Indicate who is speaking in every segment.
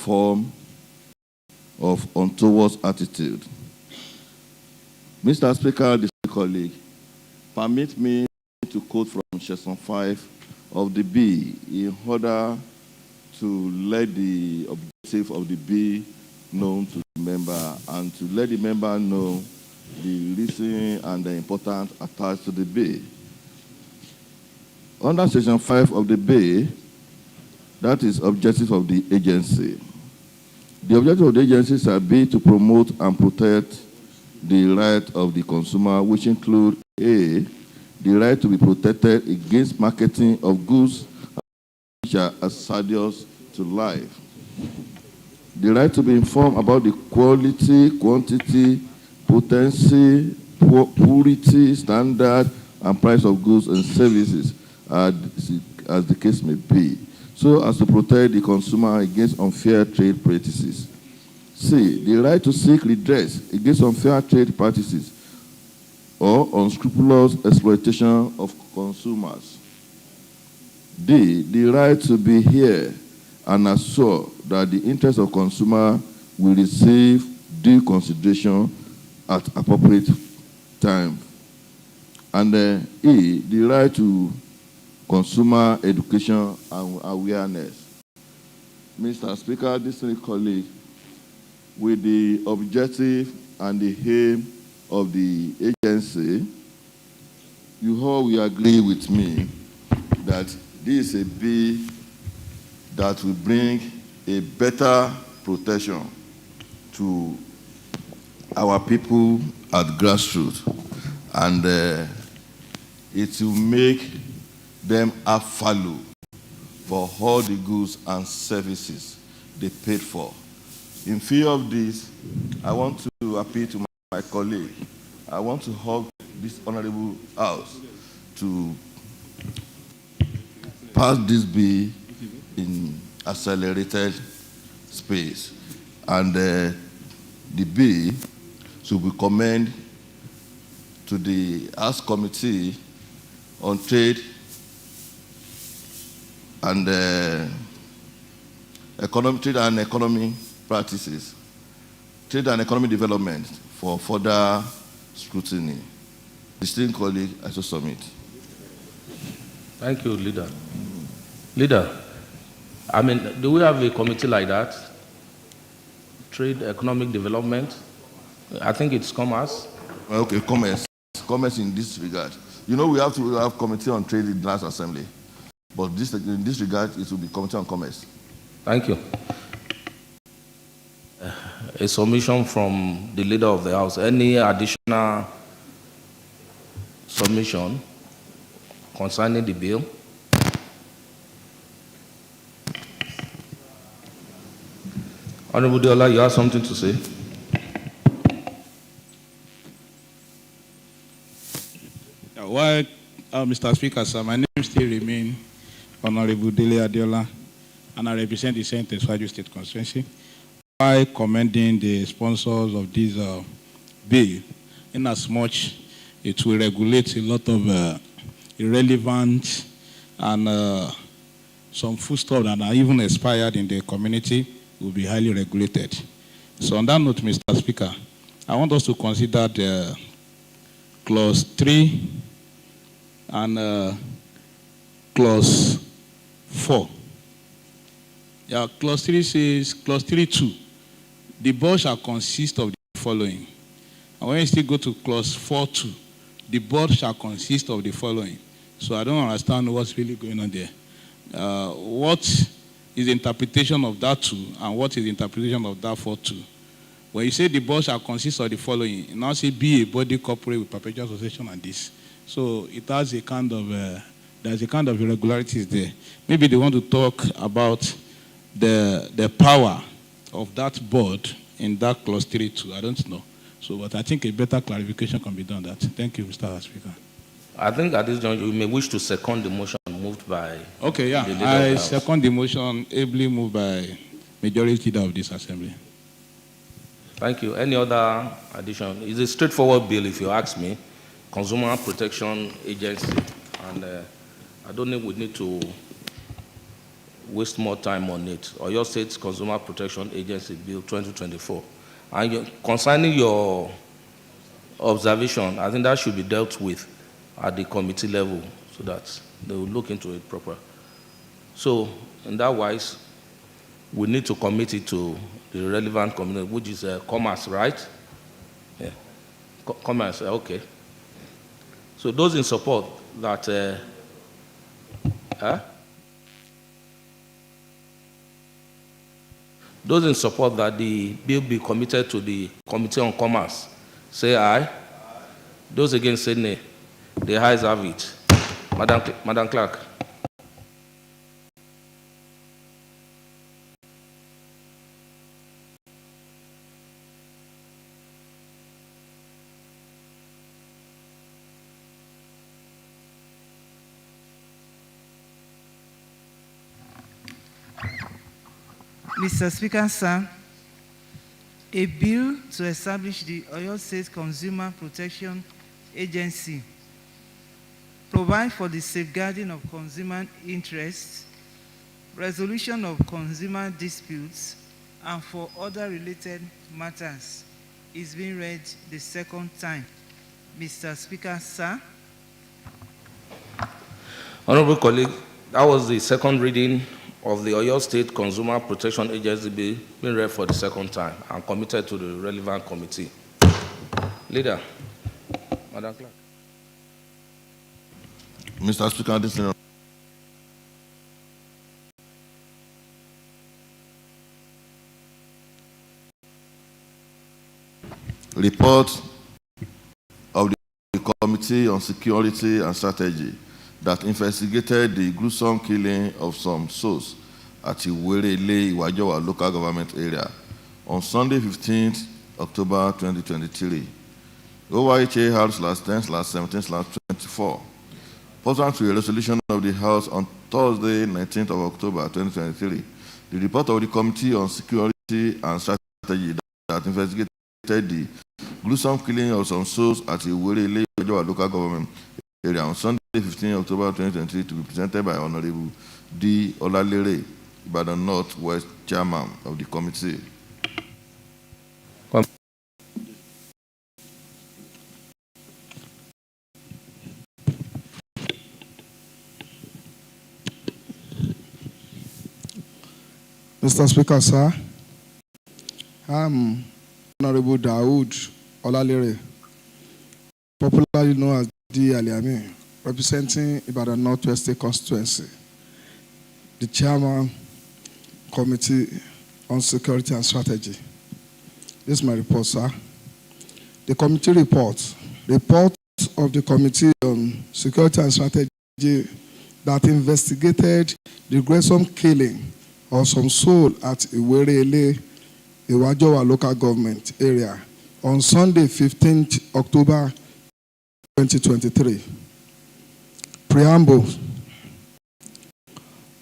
Speaker 1: form of untoward attitude. Mr. Speaker, distinguished colleague, permit me to quote from Section 5 of the bill in order to let the objective of the bill known to the member and to let the member know the reason and the importance attached to the bill. Under Section 5 of the bill, that is objective of the agency. The objective of the agency shall be to promote and protect the right of the consumer, which include A, the right to be protected against marketing of goods which are hazardous to life. The right to be informed about the quality, quantity, potency, purity, standard, and price of goods and services as the case may be, so as to protect the consumer against unfair trade practices. C, the right to seek redress against unfair trade practices or unscrupulous exploitation of consumers. D, the right to be heard and assure that the interest of consumer will receive due consideration at appropriate time. And E, the right to consumer education and awareness. Mr. Speaker, distinguished colleague, with the objective and the aim of the agency, you all will agree with me that this is a bill that will bring a better protection to our people at grassroots, and it will make them have value for all the goods and services they paid for. In view of this, I want to appeal to my colleague. I want to hug this honorable House to pass this bill in accelerated space. And the bill should be commended to the House Committee on Trade and Economy Practices, Trade and Economic Development for further scrutiny. Distinguished colleague, I so submit.
Speaker 2: Thank you, Leader. Leader, I mean, do we have a committee like that? Trade, Economic Development? I think it's Commerce.
Speaker 1: Okay, Commerce. Commerce in this regard. You know, we have to have Committee on Trade in the last assembly. But in this regard, it will be Committee on Commerce.
Speaker 2: Thank you. A submission from the Leader of the House. Any additional submission concerning the bill? Honorable Deola, you have something to say?
Speaker 3: Well, Mr. Speaker, sir, my name still remains Honorable Dele Adeola, and I represent the St. Eswaju State Constituency. By commending the sponsors of this bill, in as much it will regulate a lot of irrelevant and some foodstuffs that are even expired in the community will be highly regulated. So on that note, Mr. Speaker, I want us to consider the Clause 3 and Clause 4. Yeah, Clause 3 says, Clause 3.2, the board shall consist of the following. And when you still go to Clause 4.2, the board shall consist of the following. So I don't understand what's really going on there. What is the interpretation of that 2 and what is the interpretation of that 4.2? When you say the board shall consist of the following, you now say be a body corporate with perpetual association and this. So it has a kind of, there's a kind of irregularities there. Maybe they want to talk about the power of that board in that Clause 3.2. I don't know. So, but I think a better clarification can be done on that. Thank you, Mr. Speaker.
Speaker 2: I think at this juncture, you may wish to second the motion moved by
Speaker 3: okay, yeah.
Speaker 2: the Leader
Speaker 3: I
Speaker 2: of the House.
Speaker 3: second the motion ably moved by majority leader of this assembly.
Speaker 2: Thank you. Any other addition? It's a straightforward bill, if you ask me. Consumer Protection Agency. And I don't think we need to waste more time on it. Oyo State Consumer Protection Agency Bill 2024. And concerning your observation, I think that should be dealt with at the committee level so that they will look into it proper. So, in that wise, we need to commit it to the relevant community, which is commerce, right? Yeah. Commerce, okay. So those in support that, those in support that the bill be committed to the Committee on Commerce, say aye. Those against say nay. The ayes have it. Madam Clerk.
Speaker 4: Mr. Speaker, sir, a bill to establish the Oyo State Consumer Protection Agency provide for the safeguarding of consumer interests, resolution of consumer disputes, and for other related matters is being read the second time. Mr. Speaker, sir.
Speaker 2: Honorable colleague, that was the second reading of the Oyo State Consumer Protection Agency Bill being read for the second time and committed to the relevant committee. Leader, Madam Clerk.
Speaker 1: Mr. Speaker, this is report of the Committee on Security and Strategy that investigated the gruesome killing of some souls at Iwerele, Iwajowa local government area on Sunday, 15th October 2023. OYHA House/10/17/24. Pursuant to a resolution of the House on Thursday, 19th of October 2023, the report of the Committee on Security and Strategy that investigated the gruesome killing of some souls at Iwerele, Iwajowa local government area on Sunday, 15 October 2023, to be presented by Honorable D. Olalere, Ibadan North West Chairman of the committee.
Speaker 5: Mr. Speaker, sir, I'm Honorable Daoud Olalere, popularly known as D. Aliami, representing Ibadan Northwest State Constituency, the Chairman, Committee on Security and Strategy. This is my report, sir. The committee report of the Committee on Security and Strategy that investigated the gruesome killing of some soul at Iwerele, Iwajowa local government area on Sunday, 15th October 2023. Preamble.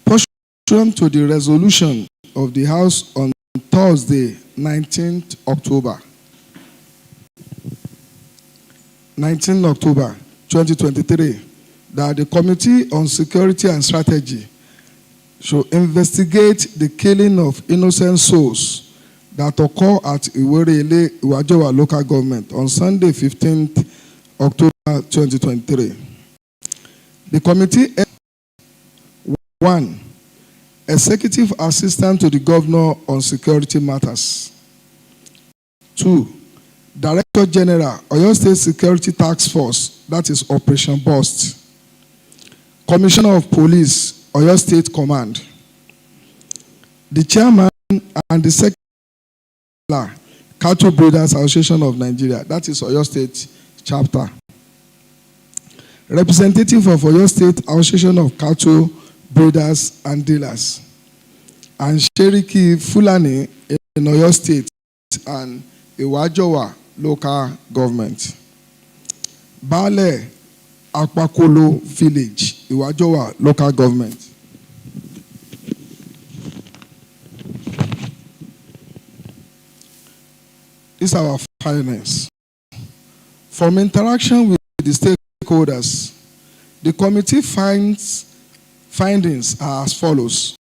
Speaker 5: Pursuant to the resolution of the House on Thursday, 19th October 2023, that the Committee on Security and Strategy should investigate the killing of innocent souls that occur at Iwerele, Iwajowa local government on Sunday, 15th October 2023. The committee, 1, Executive Assistant to the Governor on Security Matters. 2, Director General, Oyo State Security Task Force, that is Operation Burst. Commissioner of Police, Oyo State Command. The Chairman and the Secretary, Cattle Breeders Association of Nigeria, that is Oyo State Chapter. Representative of Oyo State Association of Cattle Breeders and Dealers. And Cherokee Fulani in Oyo State and Iwajowa local government. Bale Akpakolo Village, Iwajowa local government. This is our findings. From interaction with the stakeholders, the committee findings are as follows.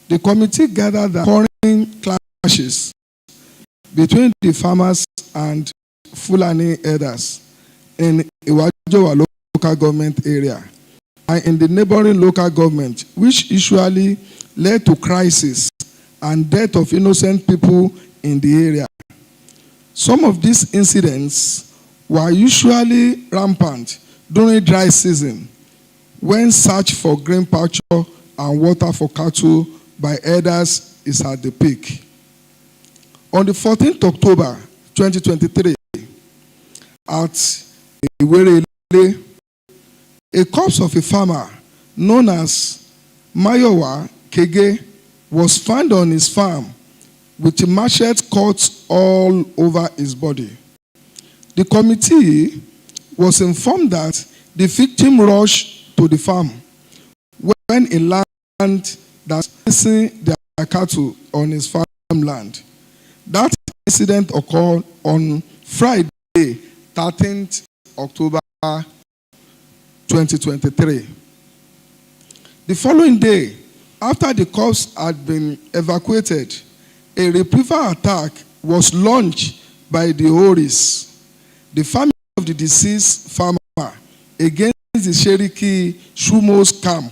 Speaker 5: The committee gathered that current clashes between the farmers and Fulani herders in Iwajowa local government area and in the neighboring local government, which usually led to crisis and death of innocent people in the area. Some of these incidents were usually rampant during dry season, when search for green pasture and water for cattle by herders is at the peak. On the 14th October 2023, at Iwerele, a corpse of a farmer known as Mayowa Kege was found on his farm with machete cuts all over his body. The committee was informed that the victim rushed to the farm when he learned that missing their cattle on his farmland. That incident occurred on Friday, 13th October 2023. The following day, after the corpse had been evacuated, a retrieval attack was launched by the Horis, the family of the deceased farmer, against the Cherokee Shumo's camp,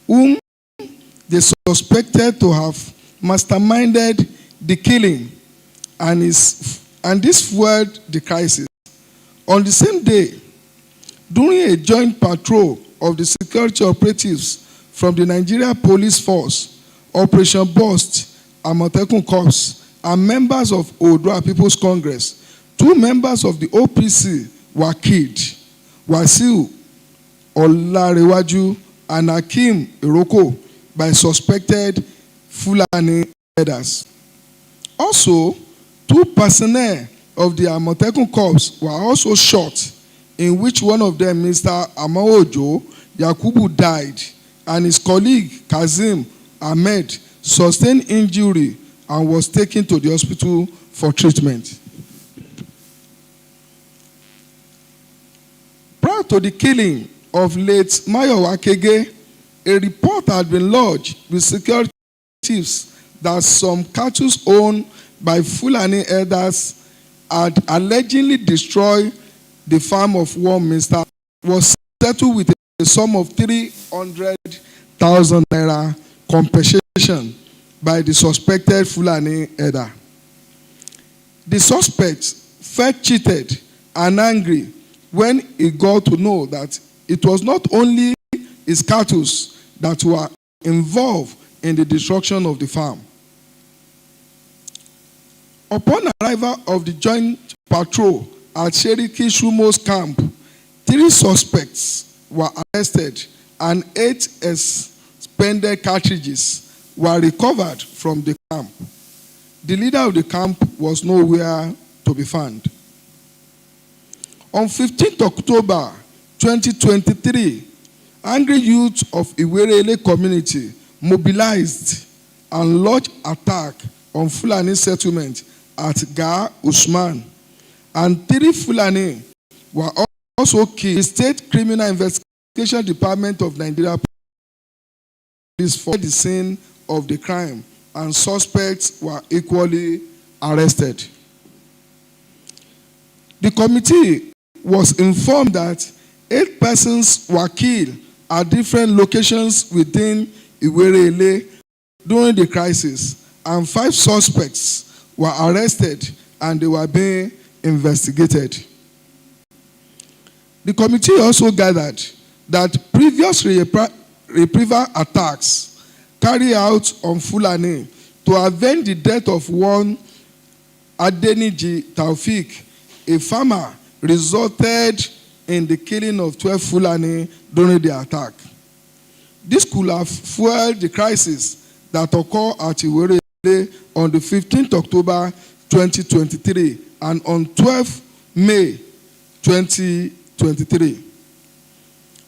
Speaker 5: whom they suspected to have masterminded the killing, and this fueled the crisis. On the same day, during a joint patrol of the security operatives from the Nigeria Police Force, Operation Burst, Amotekun Corps, and members of Oodua People's Congress, 2 members of the OPC were killed, Wasiu Olarewaju and Hakeem Iroko, by suspected Fulani herders. Also, 2 personnel of the Amotekun Corps were also shot, in which one of them, Mr. Amaojo Yakubu, died, and his colleague Kazim Ahmed sustained injury and was taken to the hospital for treatment. Prior to the killing of late Mayowa Kege, a report had been lodged with security chiefs that some cattle owned by Fulani herders had allegedly destroyed the farm of one Mr. was settled with a sum of 300,000 naira compensation by the suspected Fulani herder. The suspect felt cheated and angry when he got to know that it was not only his cattle that were involved in the destruction of the farm. Upon arrival of the joint patrol at Cherokee Shumo's camp, 3 suspects were arrested and 8 expended cartridges were recovered from the camp. The leader of the camp was nowhere to be found. On 15th October 2023, angry youth of Iwerele community mobilized and launched attack on Fulani settlement at Ga Usman, and 3 Fulani were also killed. The State Criminal Investigation Department of Nigeria Police for the scene of the crime, and suspects were equally arrested. The committee was informed that 8 persons were killed at different locations within Iwerele during the crisis, and 5 suspects were arrested and they were being investigated. The committee also gathered that previous retrieval attacks carried out on Fulani to avenge the death of one Adeniji Taufik, a farmer, resulted in the killing of 12 Fulani during the attack. This could have fueled the crisis that occurred at Iwerele on the 15th October 2023 and on 12th May 2023.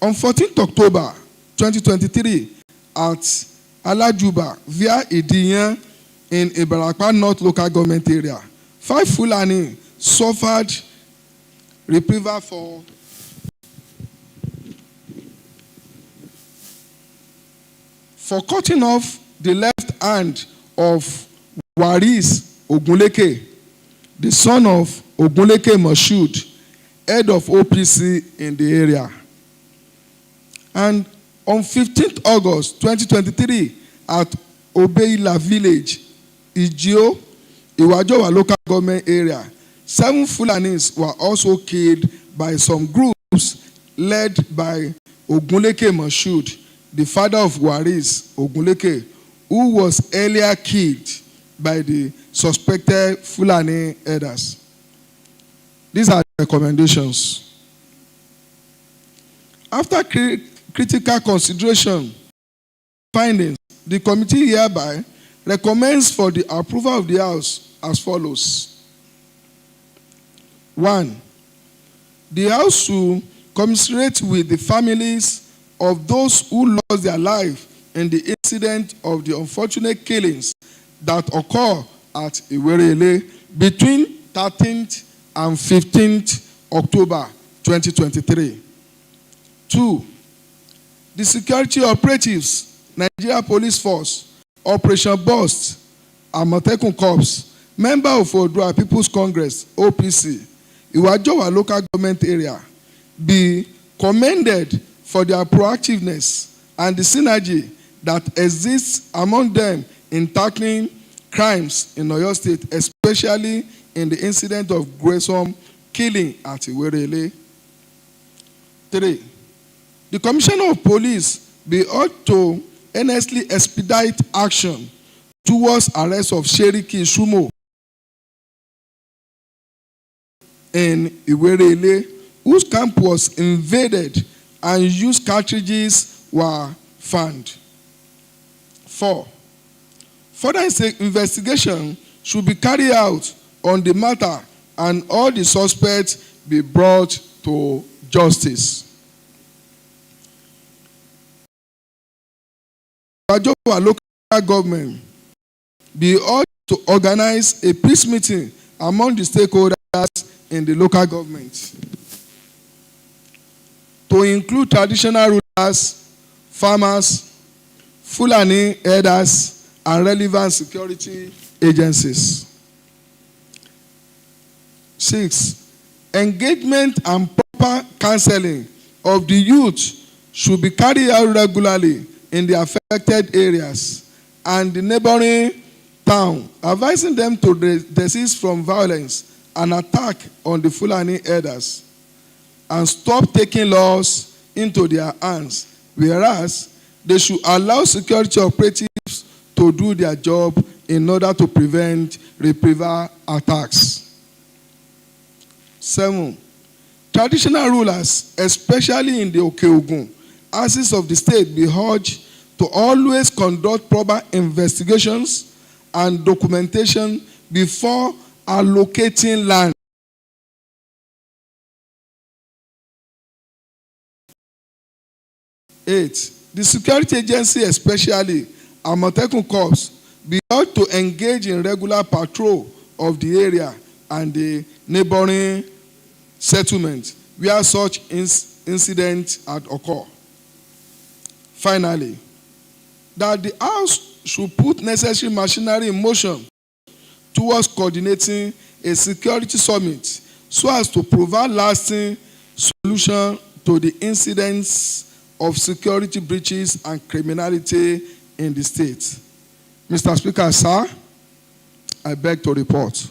Speaker 5: On 14th October 2023, at Alajuba via Idiyan in Ibarakwa North Local Government Area, 5 Fulani suffered reprieve for cutting off the left hand of Waris Ogunleke, the son of Ogunleke Moshood, head of OPC in the area. And on 15th August 2023, at Obeila village, Ijio, Iwajowa local government area, 7 Fulanis were also killed by some groups led by Ogunleke Moshood, the father of Waris Ogunleke, who was earlier killed by the suspected Fulani herders. These are the recommendations. After critical consideration findings, the committee hereby recommends for the approval of the House as follows. 1. The House should commiserate with the families of those who lost their life in the incident of the unfortunate killings that occur at Iwerele between 13th and 15th October 2023. 2. The security operatives, Nigeria Police Force, Operation Burst, Amotekun Corps, member of Odua People's Congress, OPC, Iwajowa local government area, be commended for their proactiveness and the synergy that exists among them in tackling crimes in Oyo State, especially in the incident of gruesome killing at Iwerele. 3. The Commissioner of Police be ought to earnestly expedite action towards arrest of Sheriki Sumo in Iwerele, whose camp was invaded and used cartridges were found. 4. Further investigation should be carried out on the matter and all the suspects be brought to justice. Iwajowa local government be ought to organize a peace meeting among the stakeholders in the local government to include traditional rulers, farmers, Fulani herders, and relevant security agencies. 6. Engagement and proper counseling of the youth should be carried out regularly in the affected areas and the neighboring town, advising them to desist from violence and attack on the Fulani herders and stop taking laws into their hands, whereas they should allow security operatives to do their job in order to prevent reprisal attacks. 7. Traditional rulers, especially in the Okeogun axis of the state, be urged to always conduct proper investigations and documentation before allocating land. 8. The security agency, especially Amotekun Corps, be ought to engage in regular patrol of the area and the neighboring settlements where such incidents had occurred. Finally, that the House should put necessary machinery in motion towards coordinating a security summit so as to provide lasting solution to the incidents of security breaches and criminality in the state. Mr. Speaker, sir, I beg to report.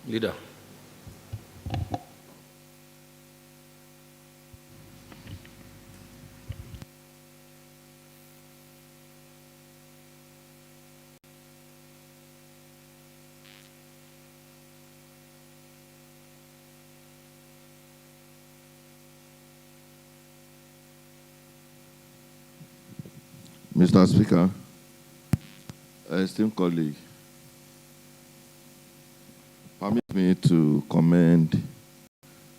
Speaker 2: Leader.
Speaker 1: Mr. Speaker, esteemed colleague, permit me to commend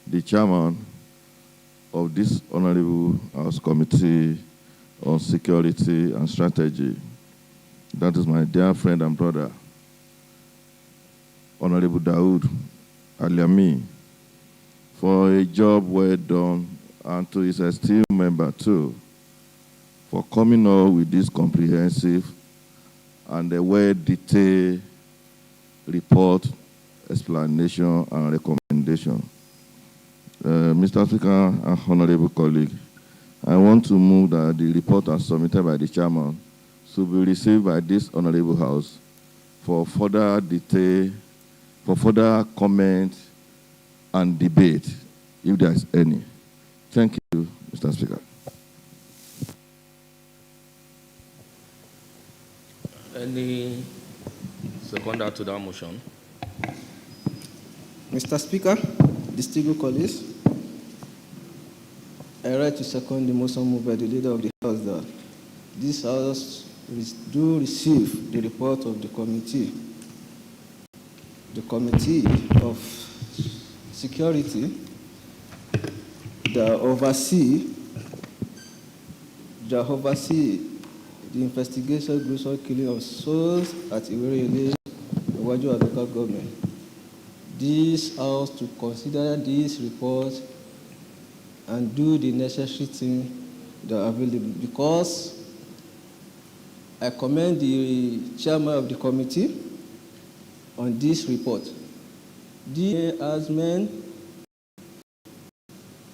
Speaker 1: the chairman of this Honorable House Committee on Security and Strategy. That is my dear friend and brother, Honorable Daoud Aliami, for a job well done, and to his esteemed member too, for coming up with this comprehensive and a well-detailed report, explanation, and recommendation. Mr. Speaker and honorable colleague, I want to move that the report as submitted by the chairman should be received by this honorable house for further detail, for further comment and debate, if there is any. Thank you, Mr. Speaker.
Speaker 2: Any seconder to that motion?
Speaker 6: Mr. Speaker, distinguished colleagues, I write to second the motion moved by the leader of the House that this House do receive the report of the Committee of Security that oversee the investigation gruesome killing of souls at Iwerele, Iwaju local government. This House to consider this report and do the necessary thing that are available, because I commend the chairman of the committee on this report. The harassment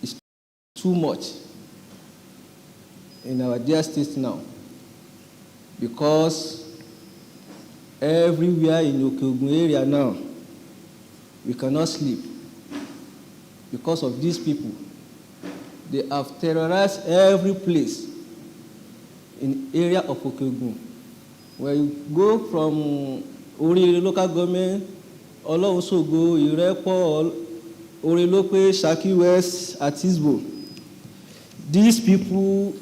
Speaker 6: is too much in our dear state now, because everywhere in Okeogun area now, we cannot sleep because of these people. They have terrorized every place in area of Okeogun. When you go from Ori local government, Olóhùn-Ṣògo, Ìrẹ́pọ̀, Orelope, Ṣakí West, Atisbo, these people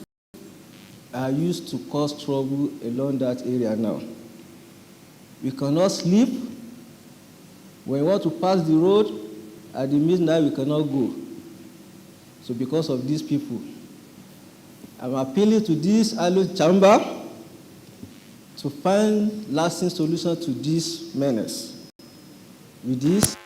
Speaker 6: are used to cause trouble along that area now. We cannot sleep. When we want to pass the road, at the midnight we cannot go. So because of these people, I'm appealing to this island chamber to find lasting solution to this menace. With this,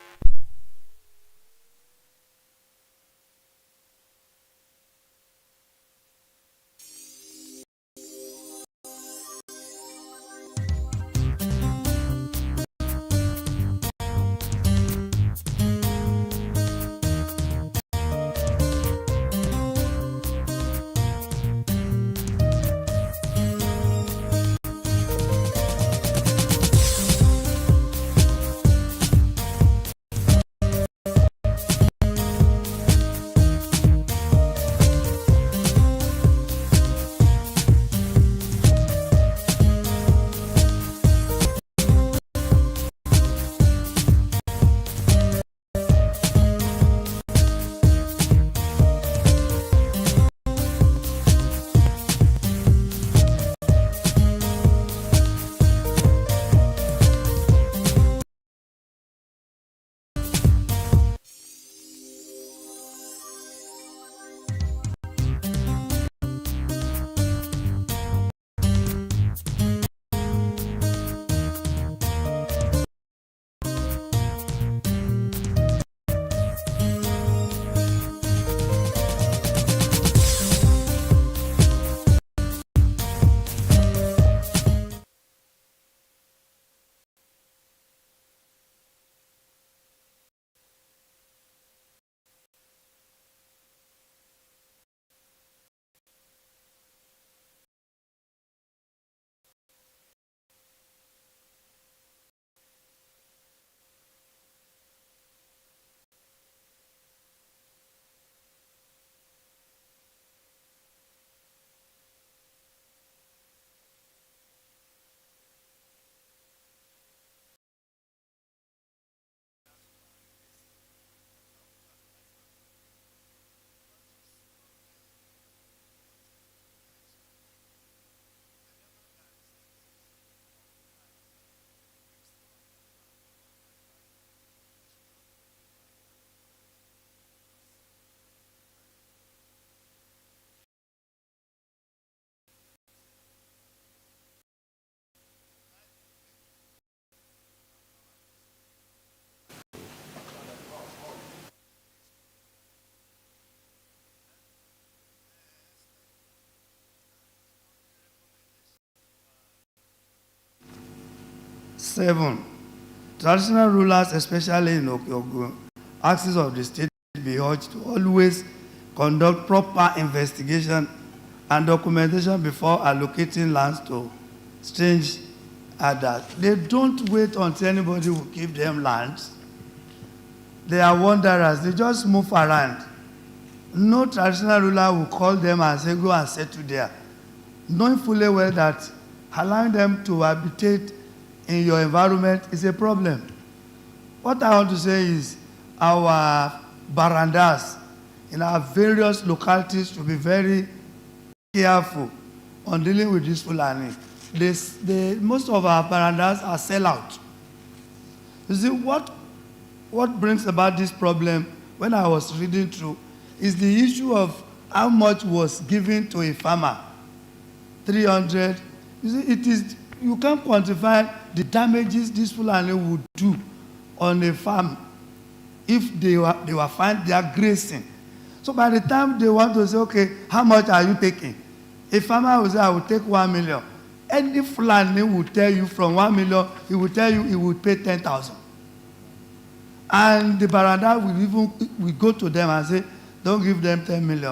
Speaker 7: 7. Traditional rulers, especially in Okeogun, axis of the state, be urged to always conduct proper investigation and documentation before allocating lands to strange others. They don't wait until anybody will give them lands. They are wanderers. They just move around. No traditional ruler will call them and say, go and settle there, knowing fully well that allowing them to habitate in your environment is a problem. What I want to say is our barandas in our various localities should be very careful on dealing with this Fulani. Most of our barandas are sellout. You see, what brings about this problem, when I was reading through, is the issue of how much was given to a farmer. 300. You see, you can't quantify the damages this Fulani would do on a farm if they were found they are grazing. So by the time they want to say, okay, how much are you taking? A farmer will say, I will take 1 million. Any Fulani will tell you from 1 million, he will tell you he would pay 10,000. And the baranda will go to them and say, don't give them 10 million.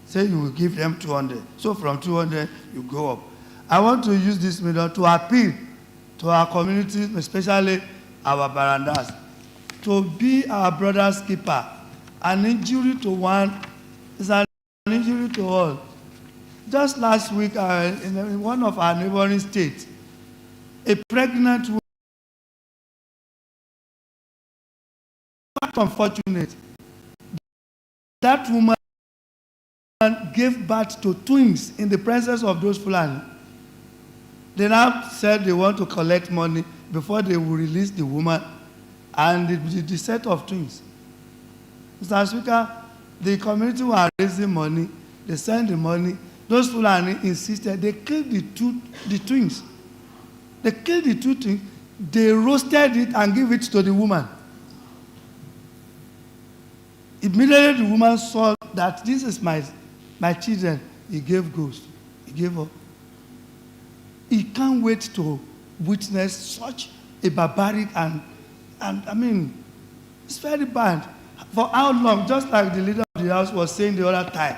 Speaker 7: Say you will give them 200. So from 200, you go up. I want to use this million to appeal to our communities, especially our barandas, to be our brother's keeper. An injury to one is an injury to all. Just last week, in one of our neighboring states, a pregnant woman, quite unfortunate, that woman gave birth to twins in the presence of those Fulani. They now said they want to collect money before they will release the woman and the set of twins. Mr. Speaker, the community were raising money, they sent the money. Those Fulani insisted they killed the twins. They killed the two twins, they roasted it and gave it to the woman. Immediately the woman saw that this is my children. He gave ghost. He gave up. He can't wait to witness such a barbaric and I mean, it's very bad. For how long? Just like the leader of the house was saying the other time,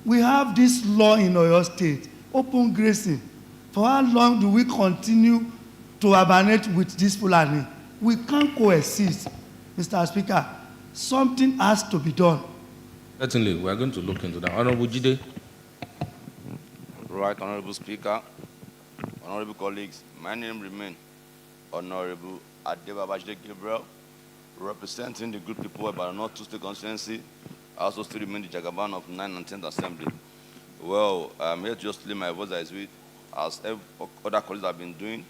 Speaker 7: we have this law in Oyo State, open grazing. For how long do we continue to hibernate with this Fulani? We can't coexist, Mr. Speaker. Something has to be done.
Speaker 2: Certainly, we are going to look into that. Honorable Jide.
Speaker 8: Right, Honorable Speaker, honorable colleagues, my name remains Honorable Adebabajide Gabriel, representing the good people about North Two State Constituency. I also still remain the Jagaban of 9th and 10th Assembly. Well, I'm here to just leave my voice as other colleagues have been doing,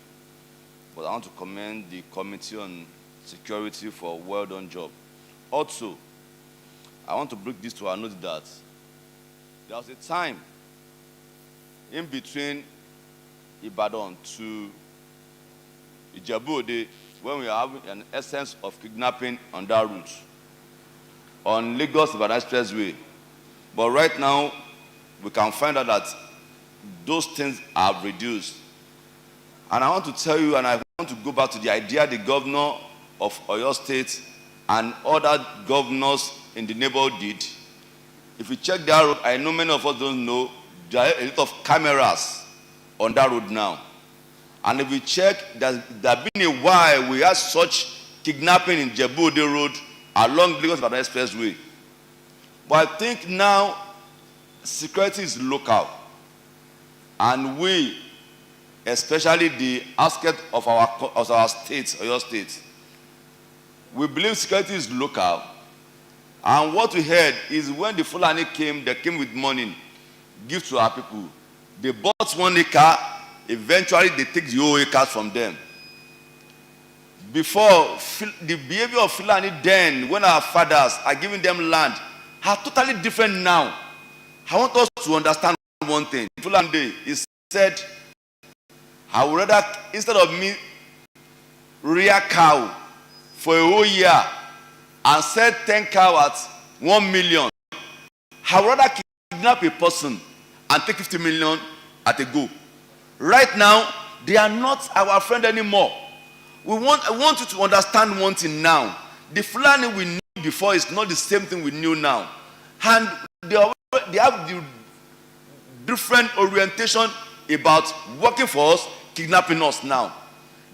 Speaker 8: but I want to commend the Committee on Security for a well-done job. Also, I want to bring this to our notice that there was a time in between Ibadan to Ijebu-Ode when we were having an essence of kidnapping on that route, on Lagos-Ibadan Expressway. But right now, we can find out that those things have reduced. And I want to tell you, and I want to go back to the idea the governor of Oyo State and other governors in the neighborhood did. If you check that road, I know many of us don't know, there are a lot of cameras on that road now. And if you check, there's been a while we had such kidnapping in Ijebu-Ode Road along Lagos-Ibadan Expressway. But I think now security is local. And we, especially the aspect of our state, Oyo State, we believe security is local. And what we heard is when the Fulani came, they came with money, give to our people. They bought 1 acre, eventually they take the whole acres from them. Before, the behavior of Fulani then, when our fathers are giving them land, are totally different now. I want us to understand one thing. Fulani, he said, I would rather, instead of me rear cow for a whole year and sell 10 cows at 1 million, I would rather kidnap a person and take 50 million at a go. Right now, they are not our friend anymore. I want you to understand one thing now. The Fulani we knew before is not the same thing we knew now. And they have the different orientation about working for us, kidnapping us now.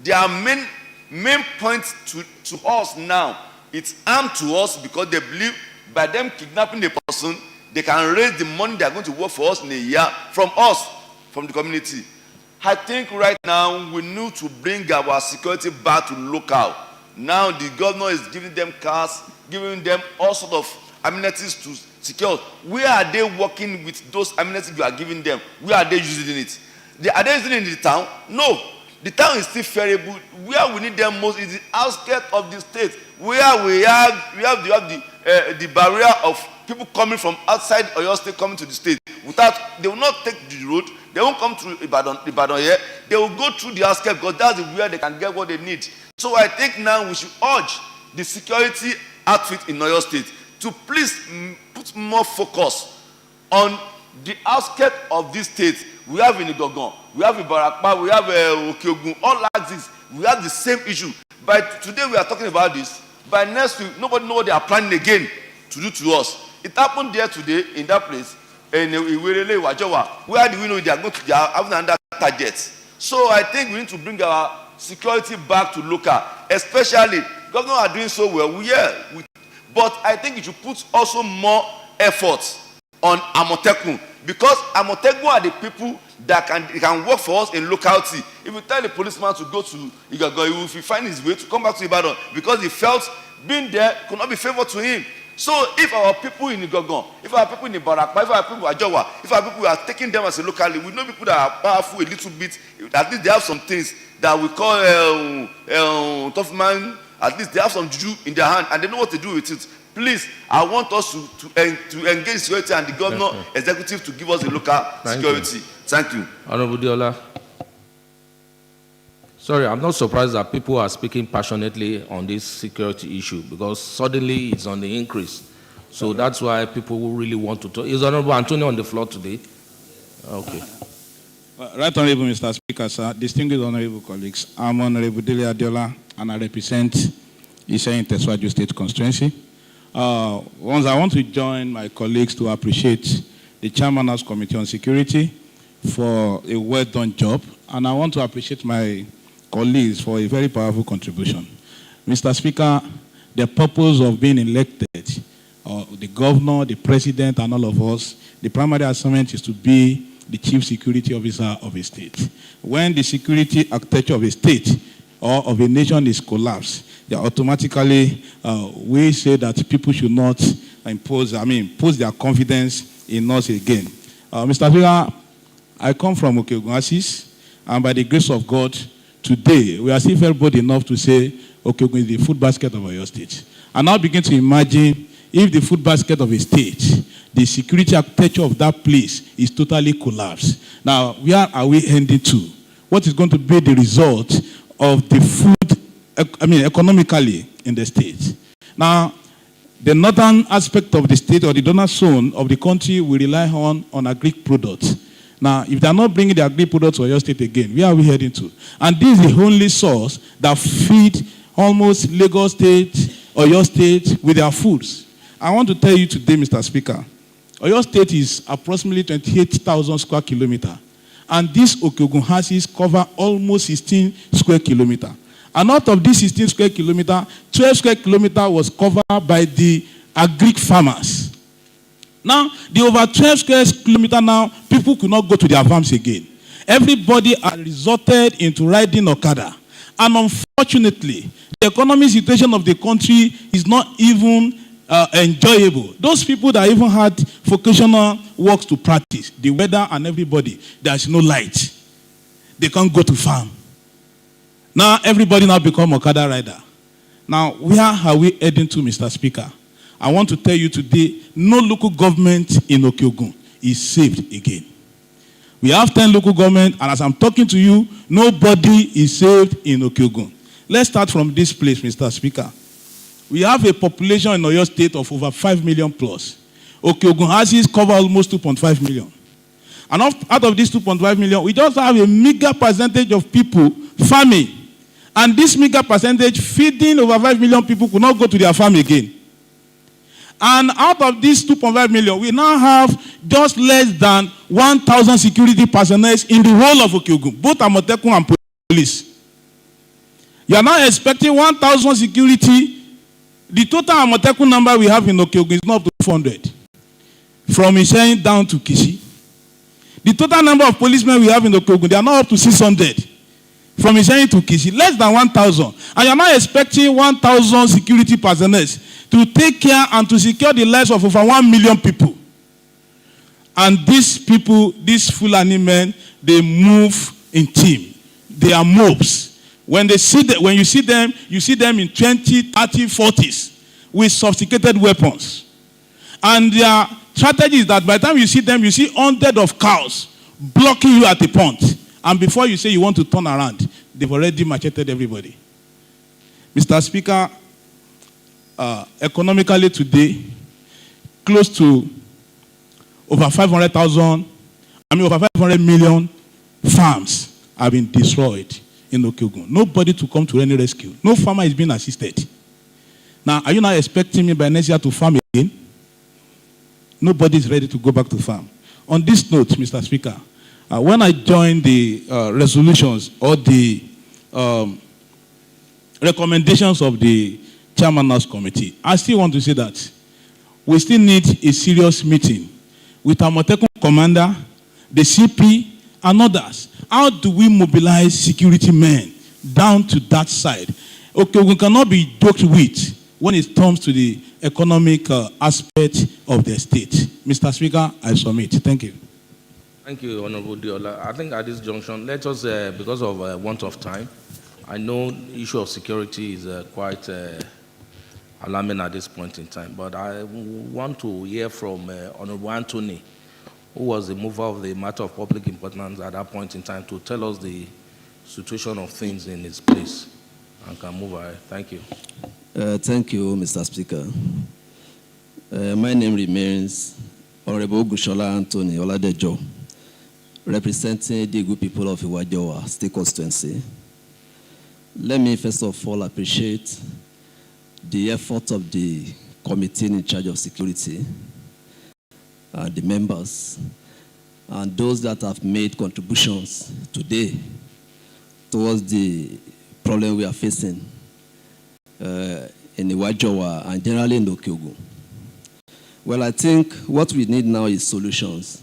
Speaker 8: Their main point to us now, it's harm to us because they believe by them kidnapping the person, they can raise the money they are going to work for us in a year from us, from the community. I think right now we need to bring our security back to local. Now the governor is giving them cars, giving them all sort of amenities to secure. Where are they working with those amenities you are giving them? Where are they using it? Are they using it in the town? No. The town is still variable. Where we need them most is the outskirts of the state, where we have the barrier of people coming from outside Oyo State coming to the state. They will not take the road. They won't come through Ibadan here. They will go through the outskirts because that's where they can get what they need. So I think now we should urge the security outfit in Oyo State to please put more focus on the outskirts of this state. We have in Igogon, we have in Barakpa, we have Okiogun, all like this. We have the same issue. But today we are talking about this. By next week, nobody knows what they are planning again to do to us. It happened there today in that place, in Iwerele, Wajowa. Where do we know they are going to have another target? So I think we need to bring our security back to local, especially governors are doing so well. But I think it should put also more effort on Amotekun, because Amotekun are the people that can work for us in locality. If you tell the policeman to go to Igago, he will find his way to come back to Ibadan because he felt being there could not be favored to him. So if our people in Igogon, if our people in Barakpa, if our people in Ajowa, if our people are taking them as a locally, we know people that are powerful a little bit, at least they have some things that we call tough man, at least they have some juju in their hand and they know what to do with it. Please, I want us to engage security and the governor executive to give us the local security. Thank you.
Speaker 2: Honorable Diola. Sorry, I'm not surprised that people are speaking passionately on this security issue because suddenly it's on the increase. So that's why people will really want to talk. Is Honorable Antonio on the floor today? Okay.
Speaker 3: Right Honorable Mr. Speaker, sir, distinguished honorable colleagues, I'm Honorable Dele Adiola and I represent Iseyin Teswaju State Constituency. Once I want to join my colleagues to appreciate the Chairman House Committee on Security for a well-done job, and I want to appreciate my colleagues for a very powerful contribution. Mr. Speaker, the purpose of being elected, the governor, the president, and all of us, the primary assignment is to be the chief security officer of a state. When the security architecture of a state or of a nation is collapsed, automatically we say that people should not put their confidence in us again. Mr. Speaker, I come from Okiogun, and by the grace of God, today we are still very bold enough to say Okiogun is the food basket of Oyo State. And now begin to imagine if the food basket of a state, the security architecture of that place is totally collapsed. Now, where are we heading to? What is going to be the result of the food, economically in the state? Now, the northern aspect of the state or the donor zone of the country will rely on agri products. Now, if they are not bringing the agri products to Oyo State again, where are we heading to? And this is the only source that feed almost Lagos State, Oyo State with their foods. I want to tell you today, Mr. Speaker, Oyo State is approximately 28,000 square kilometers. And these Okiogun houses cover almost 16 square kilometers. And out of these 16 square kilometers, 12 square kilometers was covered by the agric farmers. Now, the over 12 square kilometers now, people could not go to their farms again. Everybody had resorted into riding Okada. And unfortunately, the economic situation of the country is not even enjoyable. Those people that even had vocational works to practice, the weather and everybody, there's no light. They can't go to farm. Now everybody now become Okada rider. Now where are we heading to, Mr. Speaker? I want to tell you today, no local government in Okiogun is saved again. We have 10 local governments, and as I'm talking to you, nobody is saved in Okiogun. Let's start from this place, Mr. Speaker. We have a population in Oyo State of over 5 million plus. Okiogun houses cover almost 2.5 million. And out of these 2.5 million, we just have a meager percentage of people farming. And this meager percentage, feeding over 5 million people, could not go to their farm again. And out of these 2.5 million, we now have just less than 1,000 security personnel in the whole of Okeogun, both Amotekun and police. You are now expecting 1,000 security. The total Amotekun number we have in Okeogun is not up to 400. From Ishayin down to Kishi. The total number of policemen we have in Okeogun, they are now up to 600. From Ishayin to Kishi, less than 1,000. And you are now expecting 1,000 security personnel to take care and to secure the lives of over 1 million people. And these people, these Fulani men, they move in team. They are mobs. When you see them in 20, 30, 40s with sophisticated weapons. And their strategy is that by the time you see them, you see hundreds of cows blocking you at the point. And before you say you want to turn around, they've already macheted everybody. Mr. Speaker, economically today, close to over 500 million farms have been destroyed in Okeogun. Nobody to come to any rescue. No farmer is being assisted. Now, are you now expecting me by next year to farm again? Nobody is ready to go back to farm. On this note, Mr. Speaker, when I joined the resolutions or the recommendations of the Chairman's Committee, I still want to say that we still need a serious meeting with our Amotekun commander, the CP, and others. How do we mobilize security men down to that side? Okay, we cannot be joked with when it comes to the economic aspect of the state. Mr. Speaker, I submit. Thank you.
Speaker 2: Thank you, Honorable Diola. I think at this junction, let us, because of want of time, I know the issue of security is quite alarming at this point in time, but I want to hear from Honorable Anthony, who was the mover of the matter of public importance at that point in time, to tell us the situation of things in its place and can move ahead. Thank you.
Speaker 9: Thank you, Mr. Speaker. My name remains Honorable Gushola Anthony Oladejo, representing the good people of Iwajowa State Constituency. Let me first of all appreciate the effort of the committee in charge of security, the members, and those that have made contributions today towards the problem we are facing in Iwajowa and generally in Okeogun. Well, I think what we need now is solutions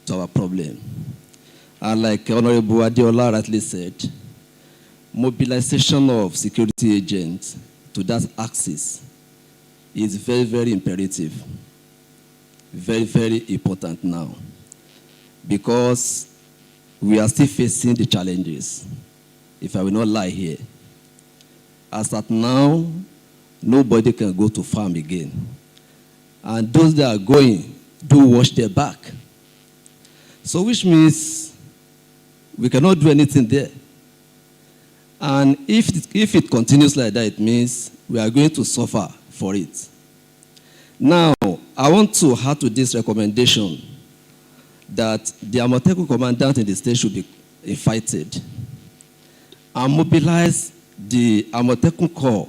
Speaker 9: to our problem. And like Honorable Adiola rightly said, mobilization of security agents to that axis is very, very imperative. Very, very important now. Because we are still facing the challenges, if I will not lie here. As at now, nobody can go to farm again. And those that are going do wash their back. So which means we cannot do anything there. And if it continues like that, it means we are going to suffer for it. Now, I want to add to this recommendation that the Amotekun commandant in the state should be invited and mobilize the Amotekun Corps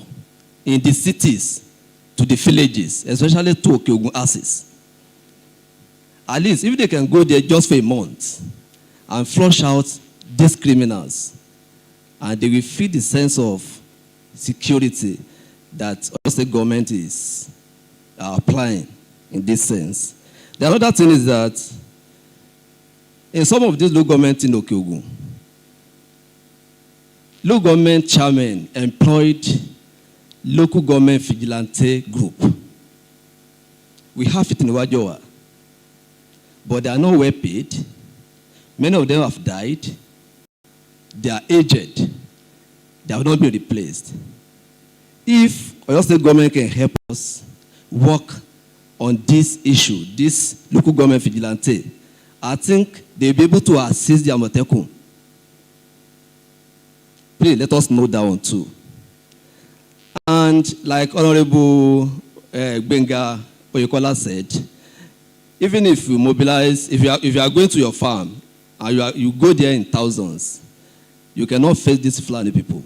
Speaker 9: in the cities to the villages, especially to Okeogun axis. At least if they can go there just for a month and flush out these criminals, and they will feel the sense of security that the state government is applying in this sense. The other thing is that in some of these local governments in Okeogun, local government chairmen employed local government vigilante group. We have it in Iwajowa, but they are not well paid. Many of them have died. They are aged. They have not been replaced. If Oyo State government can help us work on this issue, this local government vigilante, I think they'll be able to assist the Amotekun. Please let us know that one too. And like Honorable Benga Oyekola said, even if you mobilize, if you are going to your farm and you go there in thousands, you cannot face these Fulani people.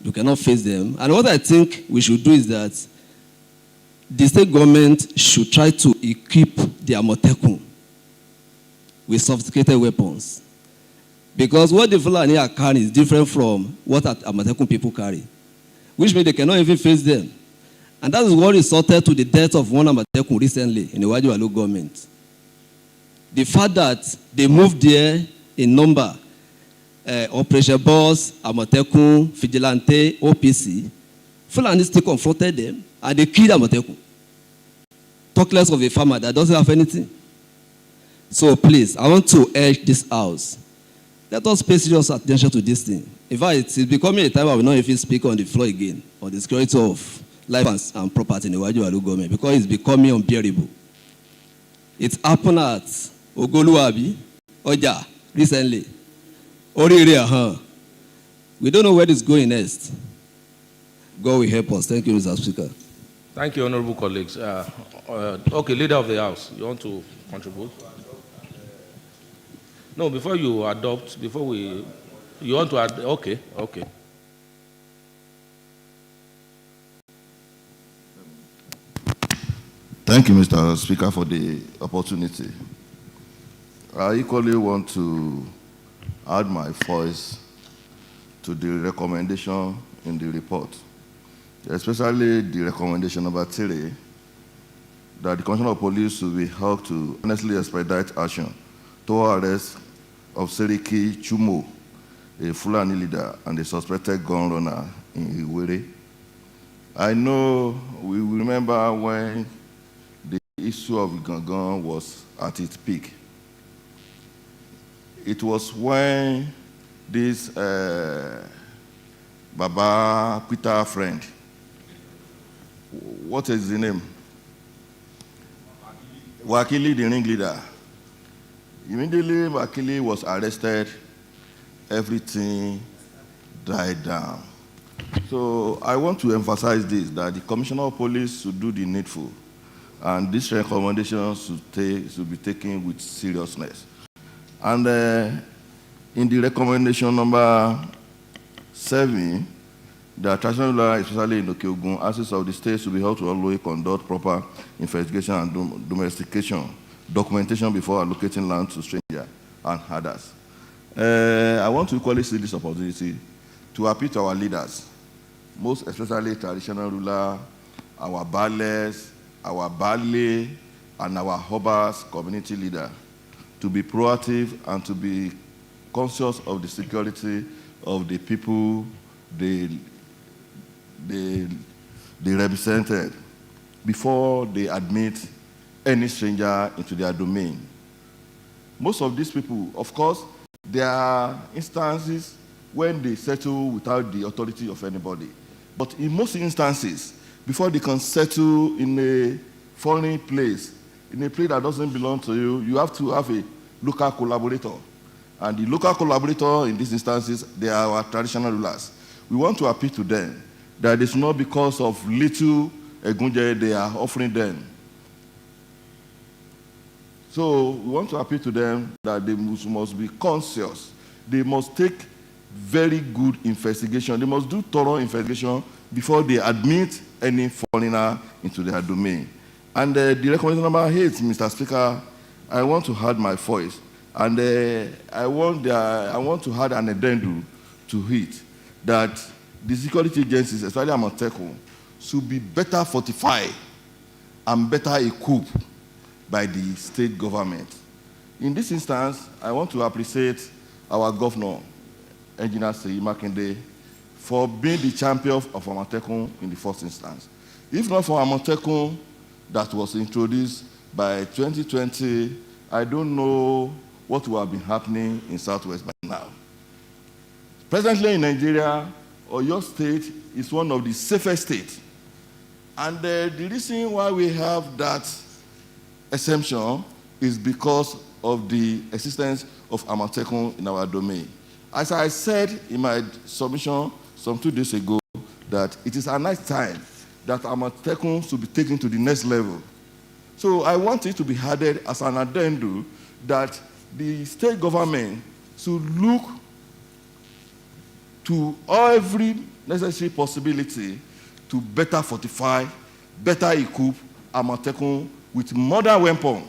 Speaker 9: You cannot face them. And what I think we should do is that the state government should try to equip the Amotekun with sophisticated weapons. Because what the Fulani are carrying is different from what Amotekun people carry, which means they cannot even face them. And that is what resulted to the death of one Amotekun recently in the Wajiwalu government. The fact that they moved there in number, Operation Boss, Amotekun, Vigilante, OPC, Fulani still confronted them and they killed Amotekun. Talk less of a farmer that doesn't have anything. So please, I want to urge this house. Let us pay serious attention to this thing. In fact, it's becoming a time where we don't even speak on the floor again on the security of life and property in the Wajiwalu government because it's becoming unbearable. It happened at Ogoluabi, Oja, recently. Orire, we don't know where it's going next. God will help us. Thank you, Mr. Speaker.
Speaker 2: Thank you, honorable colleagues. Okay, leader of the house, you want to contribute? No, before you adopt, you want to add, okay.
Speaker 1: Thank you, Mr. Speaker, for the opportunity. I equally want to add my voice to the recommendation in the report, especially the recommendation number 3, that the Commissioner of Police will be held to honestly expedite action toward arrest of Seriki Chumo, a Fulani leader and a suspected gun runner in Iwere. I know we remember when the issue of Gangan was at its peak. It was when this Baba Peter friend, what is the name? Wakili, the ringleader. Immediately, Wakili was arrested, everything died down. So I want to emphasize this, that the Commissioner of Police should do the needful, and these recommendations should be taken with seriousness. And in the recommendation number 7, the traditional ruler, especially in Okeogun, assets of the state should be held to always conduct proper investigation and domestication, documentation before allocating land to strangers and others. I want to equally see this opportunity to appeal to our leaders, most especially traditional ruler, our Bales, our Bale, and our Hobas community leader, to be proactive and to be conscious of the security of the people they represented before they admit any stranger into their domain. Most of these people, of course, there are instances when they settle without the authority of anybody. But in most instances, before they can settle in a foreign place, in a place that doesn't belong to you, you have to have a local collaborator. And the local collaborator in these instances, they are our traditional rulers. We want to appeal to them that it's not because of little egunje they are offering them. So we want to appeal to them that they must be conscious. They must take very good investigation. They must do thorough investigation before they admit any foreigner into their domain. And the recommendation number 8, Mr. Speaker, I want to add my voice. And I want to add an addendum to it, that the security agencies, especially Amotekun, should be better fortified and better equipped by the state government. In this instance, I want to appreciate our governor, Engineer Seyi Makinde, for being the champion of Amotekun in the first instance. If not for Amotekun that was introduced by 2020, I don't know what will have been happening in Southwest by now. Presently in Nigeria, Oyo State is one of the safest states. And the reason why we have that exemption is because of the existence of Amotekun in our domain. As I said in my submission some 2 days ago, that it is a nice time that Amotekun should be taken to the next level. So I want it to be added as an addendum that the state government should look to every necessary possibility to better fortify, better equip Amotekun with modern weapons,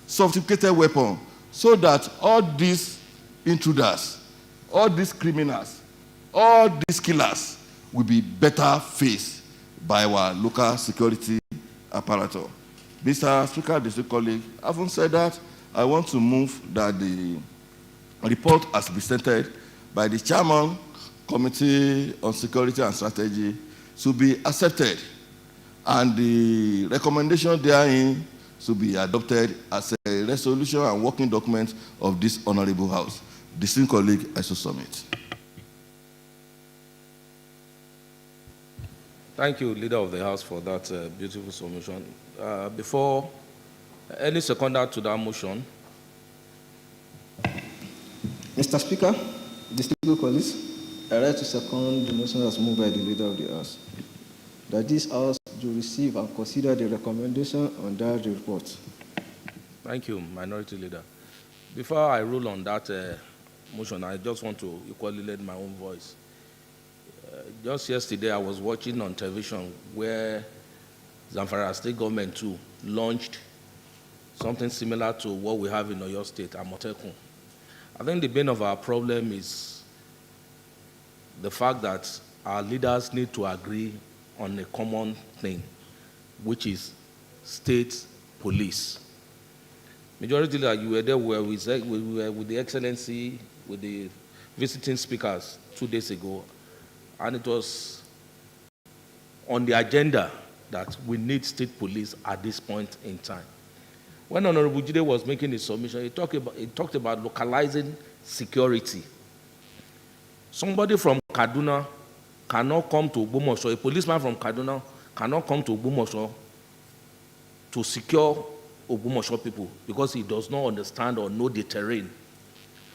Speaker 1: sophisticated weapons, so that all these intruders, all these criminals, all these killers will be better faced by our local security apparatus. Mr. Speaker, district colleague, having said that, I want to move that the report as presented by the chairman, Committee on Security and Strategy, should be accepted, and the recommendation therein should be adopted as a resolution and working document of this honorable House. Distinguished colleague, I so submit.
Speaker 2: Thank you, Leader of the House, for that beautiful submission. Before any seconder to that motion.
Speaker 6: Mr. Speaker, distinguished colleagues, I rise to second the motion as moved by the Leader of the House, that this House to receive and consider the recommendation on that report.
Speaker 2: Thank you, Minority Leader. Before I rule on that motion, I just want to equally lend my own voice. Just yesterday, I was watching on television where Zamfara State Government too launched something similar to what we have in Oyo State, Amotekun. I think the bane of our problem is the fact that our leaders need to agree on a common thing, which is state police. Majority leader, you were there where we were with the Excellency, with the visiting speakers 2 days ago, and it was on the agenda that we need state police at this point in time. When Honorable Jide was making his submission, he talked about localizing security. Somebody from Kaduna cannot come to Ogbomoso, a policeman from Kaduna cannot come to Ogbomoso to secure Ogbomoso people because he does not understand or know the terrain.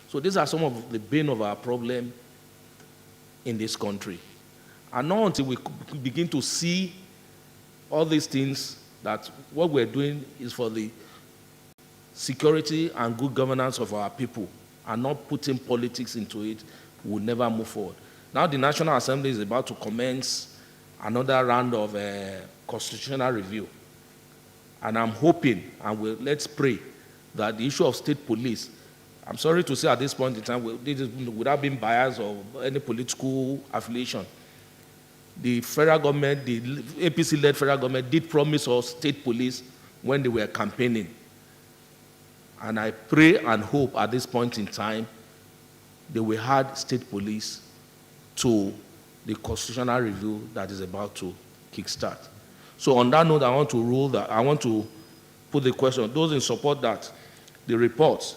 Speaker 2: So these are some of the bane of our problem in this country. And not until we begin to see all these things that what we're doing is for the security and good governance of our people and not putting politics into it, we'll never move forward. Now the National Assembly is about to commence another round of constitutional review. And I'm hoping, and let's pray, that the issue of state police, I'm sorry to say at this point in time, without being biased or any political affiliation, the federal government, the APC-led federal government did promise us state police when they were campaigning. And I pray and hope at this point in time, they will add state police to the constitutional review that is about to kickstart. So on that note, I want to put the question, those in support that the report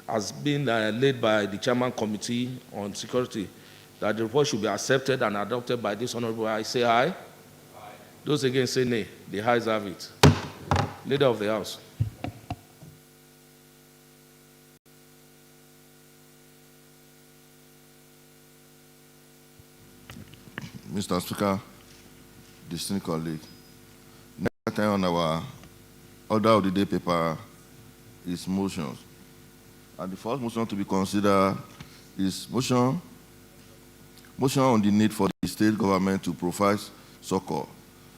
Speaker 2: has been laid by the Chairman Committee on Security, that the report should be accepted and adopted by this honorable, I say aye. Aye. Those against say nay. The ayes have it. Leader of the House.
Speaker 1: Mr. Speaker, distinguished colleague, next time on our order of the day paper is motions. And the first motion to be considered is motion on the need for the state government to provide succor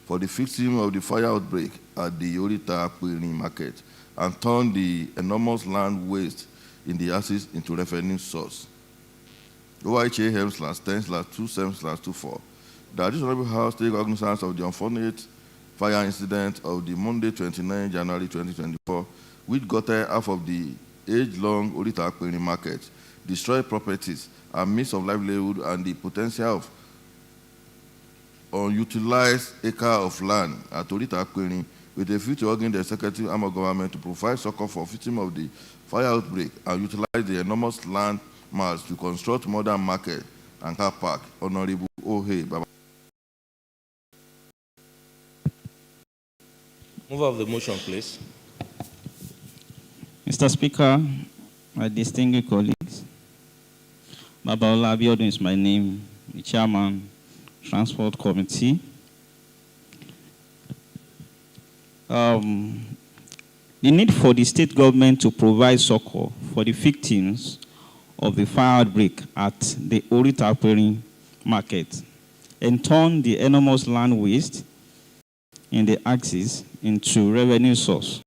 Speaker 1: for the victim of the fire outbreak at the Orita Akpiri market and turn the enormous land waste in the axis into revenue source. OIHA Helms/10/27/24. That this Honorable House take cognizance of the unfortunate fire incident of the Monday, 29 January 2024, which gutted half of the age-long Orita Akpiri market, destroyed properties and means of livelihood, and the potential of unutilized acre of land at Orita Akpiri, with a view to urging the executive arm of government to provide succor for victims of the fire outbreak and utilize the enormous land mass to construct modern market and car park. Honorable Ohe Baba.
Speaker 2: Move of the motion, please.
Speaker 10: Mr. Speaker, my distinguished colleagues, Babaola Abiodun is my name, the Chairman, Transport Committee. The need for the state government to provide succor for the victims of the fire outbreak at the Orita market and turn the enormous land waste in the axis into revenue source.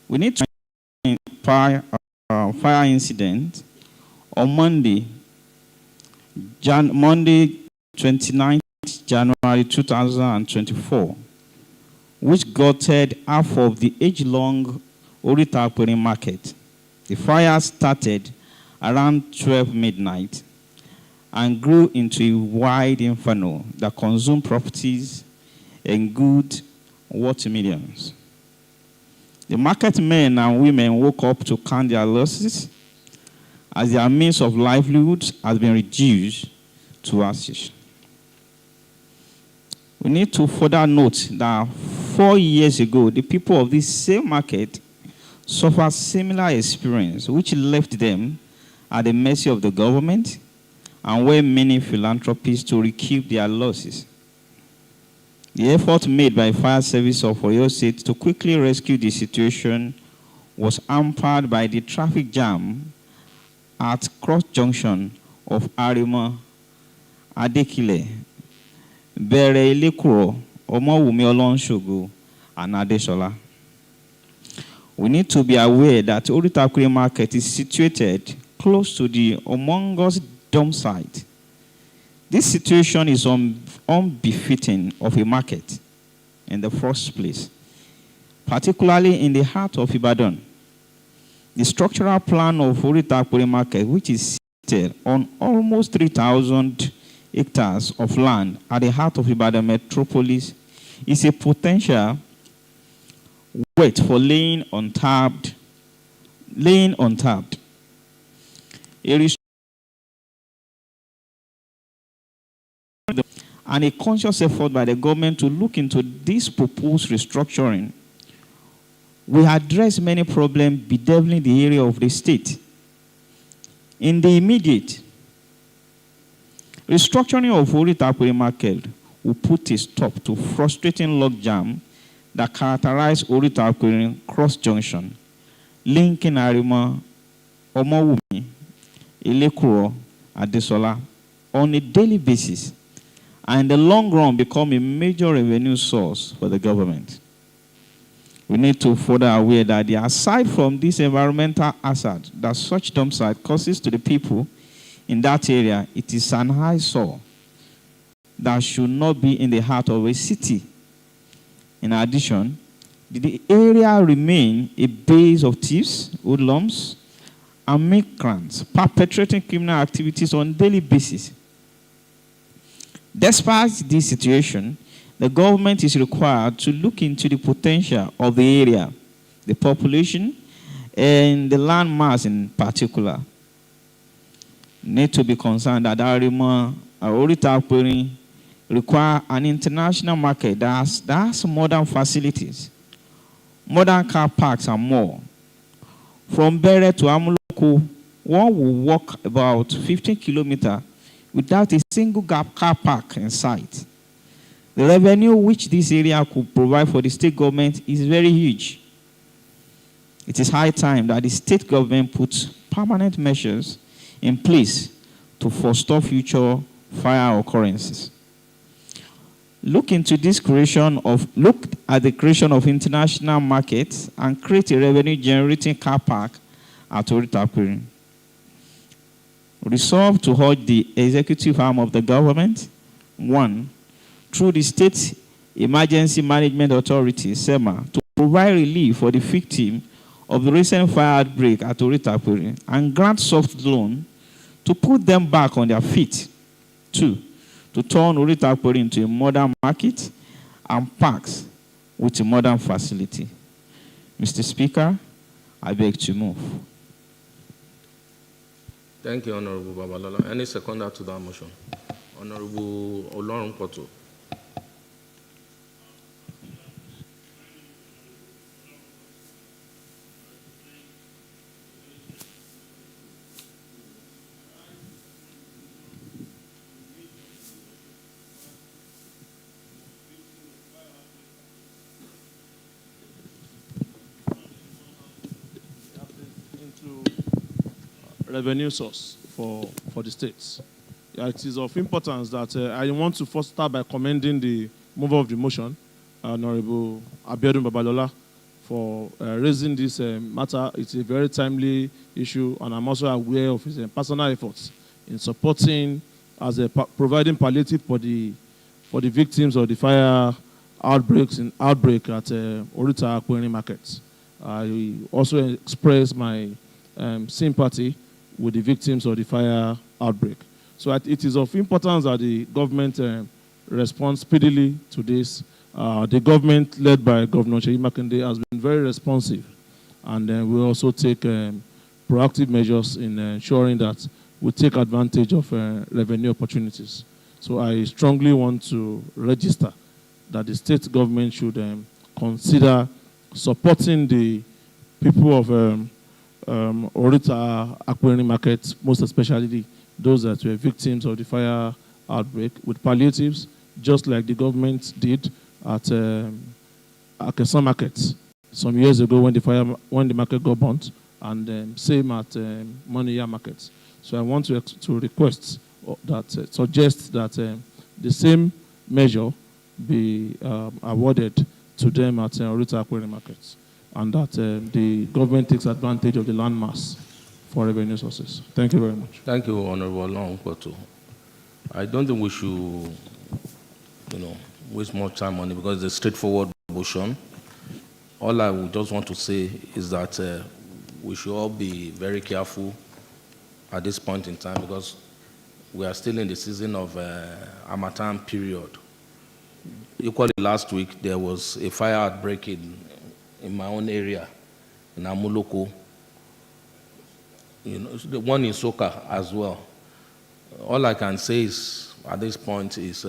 Speaker 10: We need to fire incident on Monday 29th January 2024, which gutted half of the age-long Orita market. The fire started around 12 midnight and grew into a wide inferno that consumed properties and goods worth millions. The market men and women woke up to count their losses as their means of livelihood has been reduced to ashes. We need to further note that 4 years ago, the people of this same market suffered similar experience, which left them at the mercy of the government and were many philanthropists to recoup their losses. The effort made by Fire Service of Oyo State to quickly rescue the situation was hampered by the traffic jam at cross junction of Arima, Adekile, Bere Ilekuro, Omowumi Olonshogo, and Adesola. We need to be aware that Orita market is situated close to the humongous dump site. This situation is unbefitting of a market in the first place, particularly in the heart of Ibadan. The structural plan of Orita market, which is seated on almost 3,000 hectares of land at the heart of Ibadan metropolis, is a potential wait for laying untapped. And a conscious effort by the government to look into this proposed restructuring will address many problems bedeviling the area of the state. In the immediate, restructuring of Orita market will put a stop to frustrating logjam that characterize Orita cross junction, linking Arima, Omowumi, Ilekuro, Adesola on a daily basis, and in the long run become a major revenue source for the government. We need to further aware that aside from this environmental hazard that such dump site causes to the people in that area, it is an eyesore that should not be in the heart of a city. In addition, the area remains a base of thieves, hoodlums, and migrants perpetrating criminal activities on a daily basis. Despite this situation, the government is required to look into the potential of the area, the population, and the land mass in particular. Need to be concerned that Arima Orita require an international market that has modern facilities, modern car parks, and more. From Bere to Amuloko, one will walk about 15 kilometers without a single car park in sight. The revenue which this area could provide for the state government is very huge. It is high time that the state government puts permanent measures in place to forestall future fire occurrences. Look at the creation of international markets and create a revenue-generating car park at Orita. Resolve to urge the executive arm of the government, 1, through the State Emergency Management Authority, SEMA, to provide relief for the victim of the recent fire outbreak at Orita and grant soft loan to put them back on their feet. 2, to turn Orita into a modern market and parks with a modern facility. Mr. Speaker, I beg to move.
Speaker 2: Thank you, Honorable Babalola. Any seconder to that motion? Honorable Olorun Poto.
Speaker 11: revenue source for the states. It is of importance that I want to first start by commending the mover of the motion, Honorable Abiodun Babalola, for raising this matter. It's a very timely issue, and I'm also aware of his personal efforts in supporting, providing palliative for the victims of the fire outbreak at Orita Aquarium Market. I also express my sympathy with the victims of the fire outbreak. So it is of importance that the government responds speedily to this. The government, led by Governor Seyi Makinde, has been very responsive, and we also take proactive measures in ensuring that we take advantage of revenue opportunities. So I strongly want to register that the state government should consider supporting the people of Orita Aquarium Market, most especially those that were victims of the fire outbreak, with palliatives, just like the government did at Akesan Market some years ago when the market got burnt, and same at Moniya Market. So I want to request that, suggest that the same measure be awarded to them at Orita Aquarium Market, and that the government takes advantage of the landmass for revenue sources. Thank you very much.
Speaker 2: Thank you, Honorable Longpoto. I don't think we should, waste more time on it because it's a straightforward motion. All I would just want to say is that we should all be very careful at this point in time because we are still in the season of Harmattan period. Equally, last week there was a fire outbreak in my own area, in Amuloko. The one in Soka as well. All I can say is, at this point, is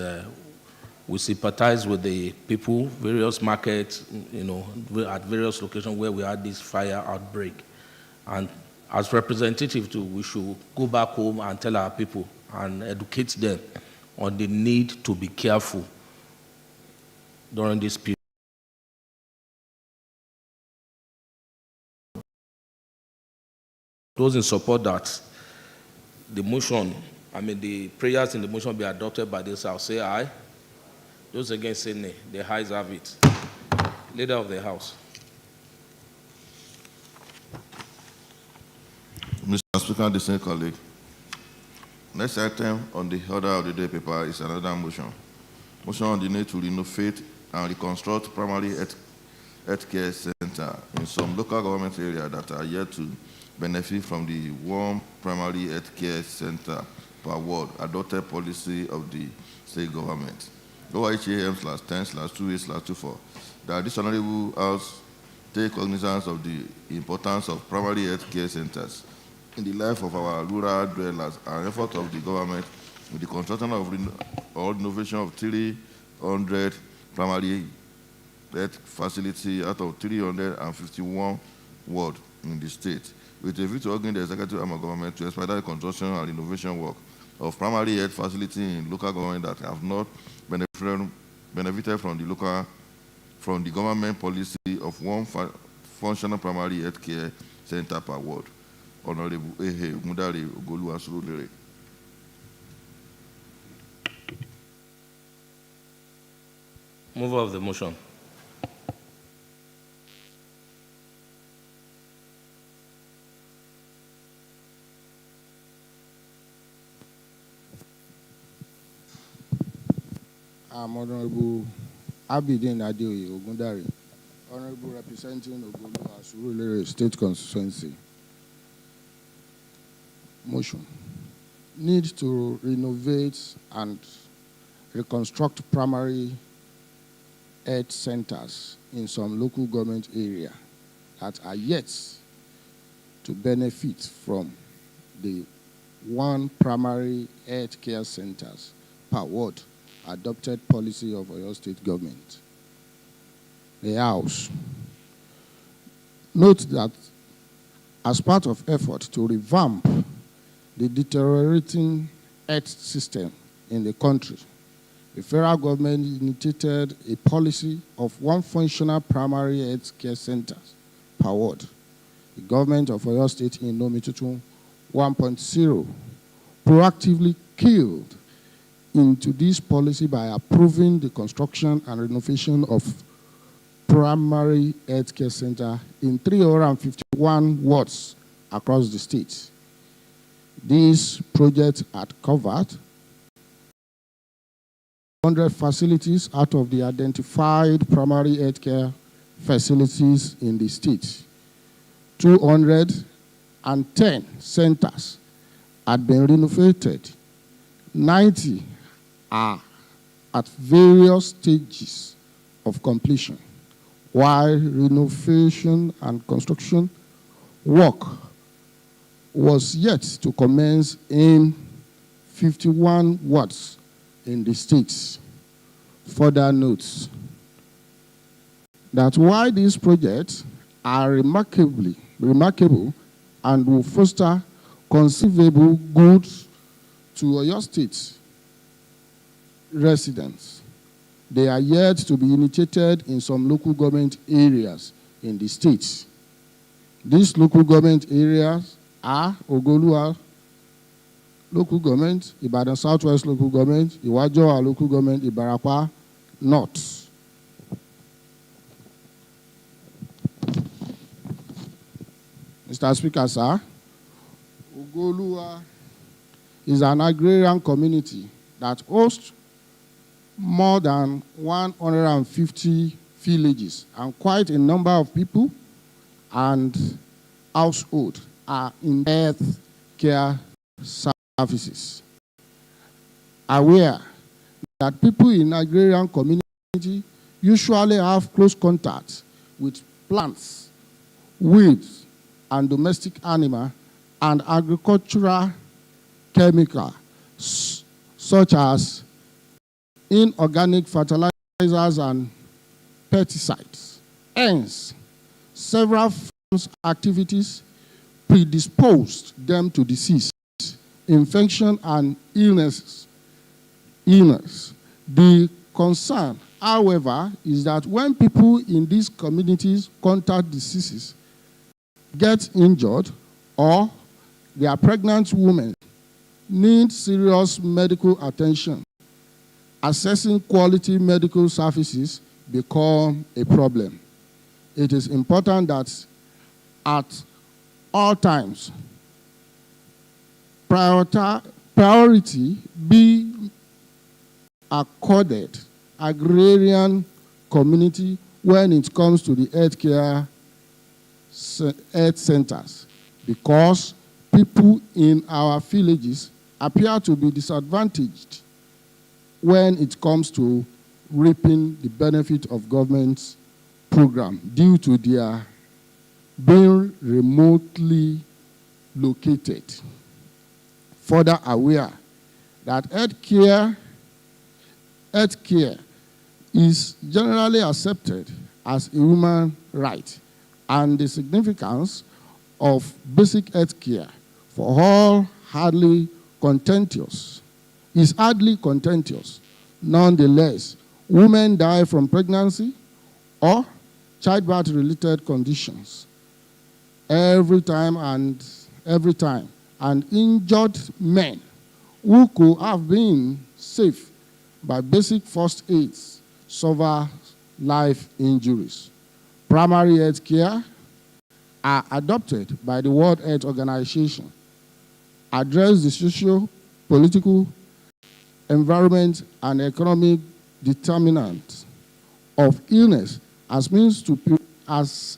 Speaker 2: we sympathize with the people, various markets, at various locations where we had this fire outbreak. And as representatives too, we should go back home and tell our people and educate them on the need to be careful during this period. Those in support that the motion, the prayers in the motion be adopted by this, I'll say aye. Those against say nay. The ayes have it. Leader of the House.
Speaker 1: Mr. Speaker, the same colleague. Next item on the order of the day paper is another motion. Motion on the need to renovate and reconstruct primary health care center in some local government areas that are yet to benefit from the one primary health care center per ward adopted policy of the state government. OIHAM/10/28/24. That this honorable House take cognizance of the importance of primary health care centers in the life of our rural dwellers and effort of the government with the construction of or renovation of 300 primary health facility out of 351 wards in the state, with a view to urging the executive arm of government to expedite the construction and renovation work of primary health facility in local government that have not benefited from the government policy of one functional primary health care center per ward. Honorable Ehe Mudari Ogoluwa Surulere.
Speaker 2: Mover of the motion.
Speaker 12: I'm Honorable Abidin Adeoye Ogundari, Honorable representing Ogoluwa Surulere State Constituency. Motion. Need to renovate and reconstruct primary health centers in some local government area that are yet to benefit from the one primary health care centers per ward adopted policy of Oyo State government. The House. Note that as part of effort to revamp the deteriorating health system in the country, the federal government initiated a policy of one functional primary health care center per ward. The government of Oyo State in Nomitutun 1.0 proactively killed into this policy by approving the construction and renovation of primary healthcare center in 351 wards across the state. These projects had covered 100 facilities out of the identified primary healthcare facilities in the state. 210 centers had been renovated. 90 are at various stages of completion, while renovation and construction work was yet to commence in 51 wards in the states. Further notes that while these projects are remarkable and will foster conceivable goods to Oyo State residents, they are yet to be initiated in some local government areas in the state. These local government areas are Ogolua local government, Ibadan Southwest local government, Iwajoa local government, Ibarapa North. Mr. Speaker, sir, Ogolua is an agrarian community that hosts more than 150 villages, and quite a number of people and households are in health care services. Aware that people in agrarian community usually have close contact with plants, weeds, and domestic animal and agricultural chemicals such as inorganic fertilizers and pesticides. Hence, several farms activities predisposed them to disease, infection, and illness. The concern, however, is that when people in these communities contact diseases, get injured, or they are pregnant women, need serious medical attention, accessing quality medical services become a problem. It is important that at all times, priority be accorded agrarian community when it comes to the healthcare health centers, because people in our villages appear to be disadvantaged when it comes to reaping the benefit of government's program due to their being remotely located. Further aware that healthcare is generally accepted as a human right, and the significance of basic health care for all is hardly contentious. Nonetheless, women die from pregnancy or childbirth-related conditions every time, and injured men who could have been saved by basic first aids suffer life injuries. Primary health care are adopted by the World Health Organization, address the social, political, environment, and economic determinants of illness as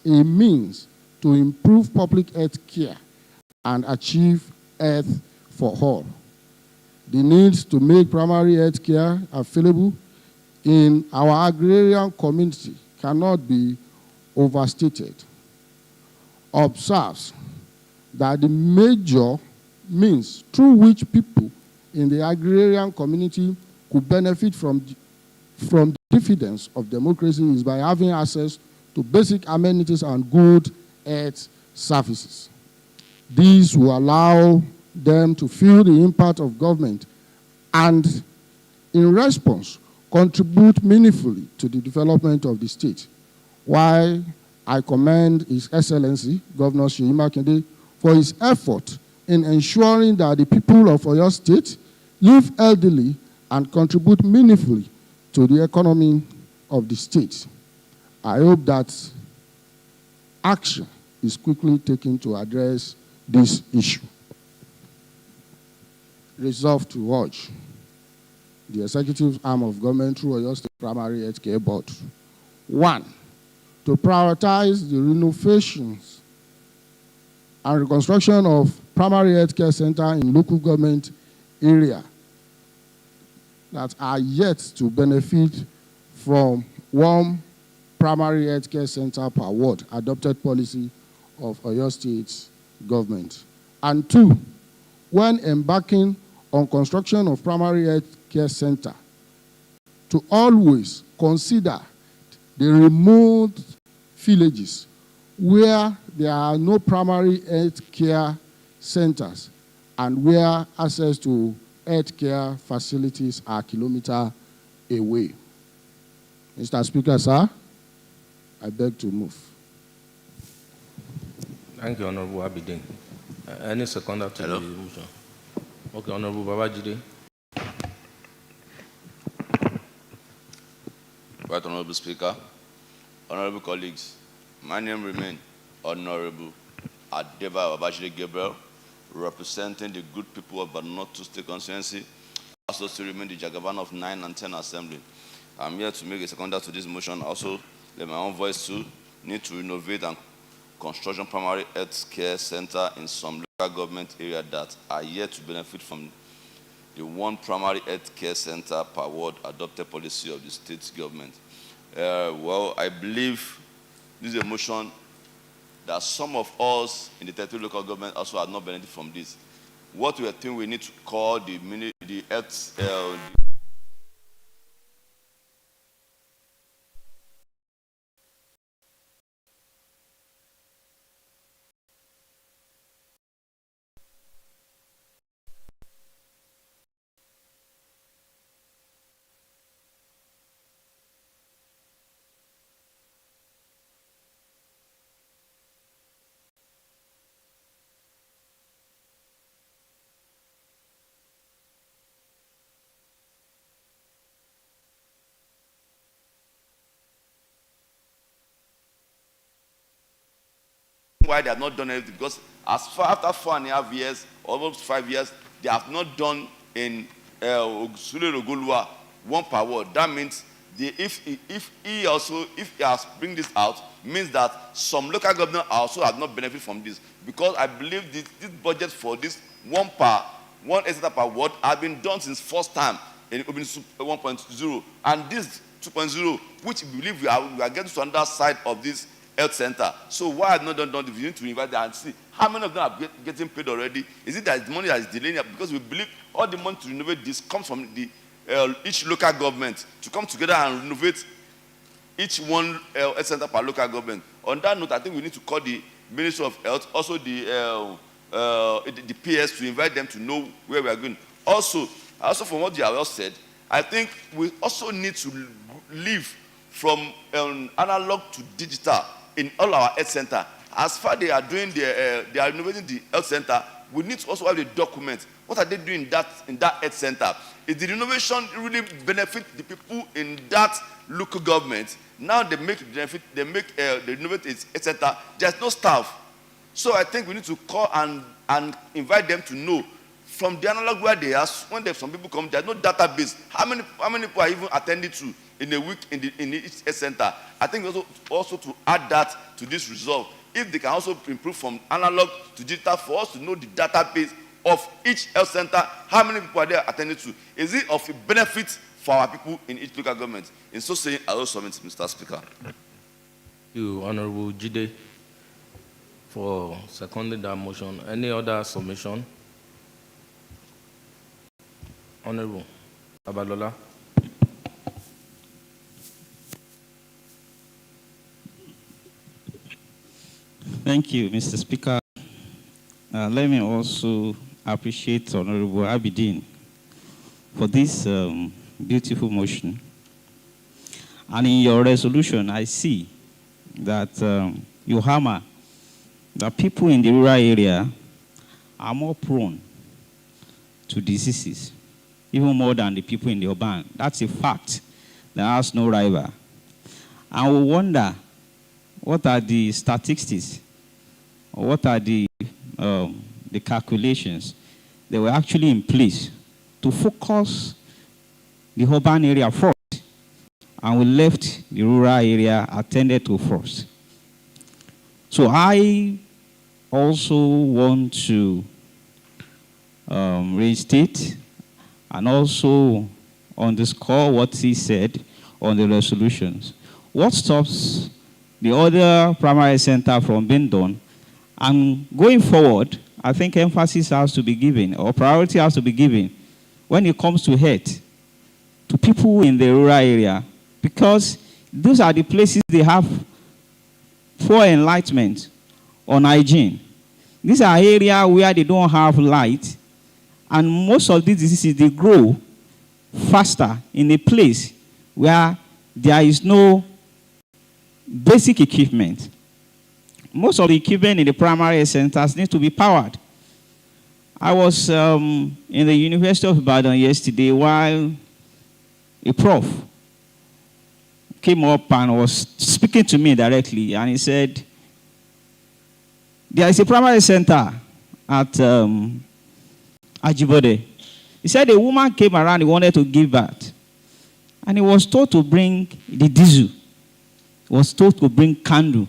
Speaker 12: a means to improve public health care and achieve health for all. The need to make primary health care available in our agrarian community cannot be overstated. Observes that the major means through which people in the agrarian community could benefit from the dividends of democracy is by having access to basic amenities and good health services. These will allow them to feel the impact of government and, in response, contribute meaningfully to the development of the state. While I commend His Excellency, Governor Seyi Makinde, for his effort in ensuring that the people of Oyo State live healthily and contribute meaningfully to the economy of the state. I hope that action is quickly taken to address this issue. Resolved to urge the executive arm of government through Oyo State Primary Health Care Board. 1, to prioritize the renovations and reconstruction of primary health care center in local government area that are yet to benefit from one primary health care center per ward, adopted policy of Oyo State government. And 2, when embarking on construction of primary health care center, to always consider the remote villages where there are no primary health care centers and where access to health care facilities are kilometers away. Mr. Speaker, sir, I beg to move.
Speaker 2: Thank you, Honorable Abidin. Any seconder to the motion? Okay, Honorable Babajide.
Speaker 8: Right, Honorable Speaker, honorable colleagues, my name remains Honorable Adeba Babajide Gabriel, representing the good people of Badenotu State Constituency, also to remain the Jagaban of 9 and 10 Assembly. I'm here to make a seconder to this motion. Also, let my own voice too need to renovate and construction primary health care center in some local government area that are yet to benefit from the one primary health care center per ward adopted policy of the state government. Well, I believe this is a motion that some of us in the 33 local government also have not benefited from this. What we think we need to call the health why they have not done anything, because after 4.5 years, almost 5 years, they have not done in Ogulua one per ward. That means if he has bring this out, means that some local government also have not benefited from this, because I believe this budget for this one extra per ward has been done since first time in 1.0, and this 2.0, which we believe we are getting to another side of this health center. So why have not done this? We need to invite them and see how many of them are getting paid already. Is it that the money that is delaying it? Because we believe all the money to renovate this comes from the each local government to come together and renovate each one health center per local government. On that note, I think we need to call the Ministry of Health, also the PS, to invite them to know where we are going. Also from what you have all said, I think we also need to leave from analog to digital in all our health center. As far as they are doing they are renovating the health center, we need to also have the document. What are they doing in that health center? Is the renovation really benefit the people in that local government? Now they renovate its health center. There's no staff. So I think we need to call and invite them to know from the analog where they are. When some people come, there's no database. How many people are even attended to in a week in each health center? I think also to add that to this resolve. If they can also improve from analog to digital for us to know the database of each health center, how many people are there attended to? Is it of a benefit for our people in each local government? In so saying, I will submit, Mr. Speaker.
Speaker 2: Thank you, Honorable Jide, for seconding that motion. Any other submission? Honorable Abalola.
Speaker 10: Thank you, Mr. Speaker. Let me also appreciate Honorable Abidin for this beautiful motion. And in your resolution, I see that you hammer that people in the rural area are more prone to diseases, even more than the people in the urban. That's a fact that has no rival. And we wonder, what are the statistics, or what are the calculations that were actually in place to focus the urban area first, and we left the rural area attended to first. So I also want to restate and also underscore what he said on the resolutions. What stops the other primary center from being done? And going forward, I think emphasis has to be given, or priority has to be given, when it comes to health, to people in the rural area, because those are the places they have poor enlightenment on hygiene. These are areas where they don't have light, and most of these diseases, they grow faster in a place where there is no basic equipment. Most of the equipment in the primary centers need to be powered. I was in the University of Ibadan yesterday while a prof came up and was speaking to me directly, and he said, there is a primary center at Ajibode. He said a woman came around, he wanted to give birth, and he was told to bring the diesel. He was told to bring candle.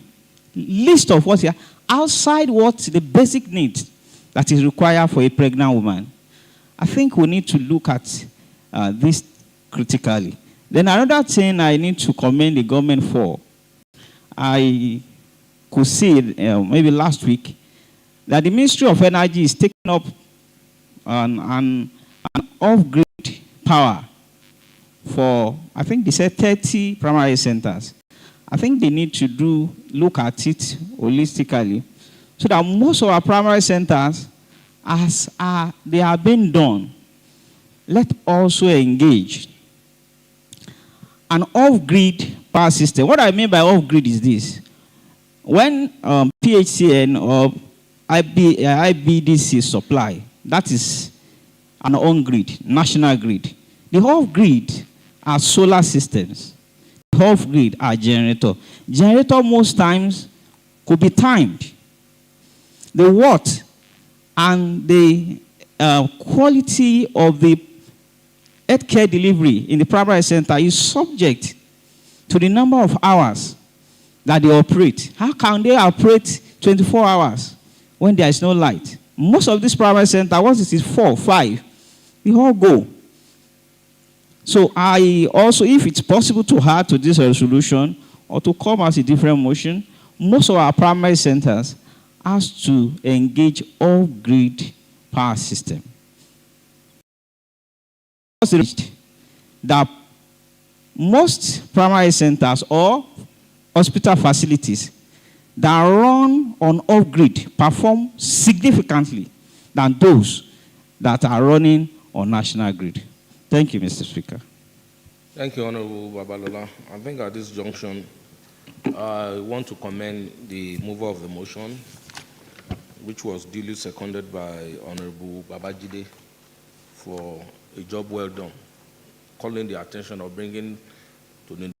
Speaker 10: List of what's here, outside what the basic needs that is required for a pregnant woman. I think we need to look at this critically. Then another thing I need to commend the government for, I could see maybe last week, that the Ministry of Energy is taking up an off-grid power for, I think they said 30 primary centers. I think they need to look at it holistically, so that most of our primary centers, as they are being done, let also engage an off-grid power system. What I mean by off-grid is this. When PHCN or IBDC supply, that is an on-grid, national grid. The off-grid are solar systems. The off-grid are generator. Generator most times could be timed. The watt and the quality of the healthcare delivery in the primary center is subject to the number of hours that they operate. How can they operate 24 hours when there is no light? Most of these primary centers, once it is 4, 5, they all go. So I also, if it's possible to add to this resolution or to come as a different motion, most of our primary centers has to engage off-grid power system. That most primary centers or hospital facilities that run on off-grid perform significantly than those that are running on national grid. Thank you, Mr. Speaker.
Speaker 2: Thank you, Honorable Babalola. I think at this junction, I want to commend the mover of the motion, which was duly seconded by Honorable Babajide, for a job well done, calling the attention of bringing to the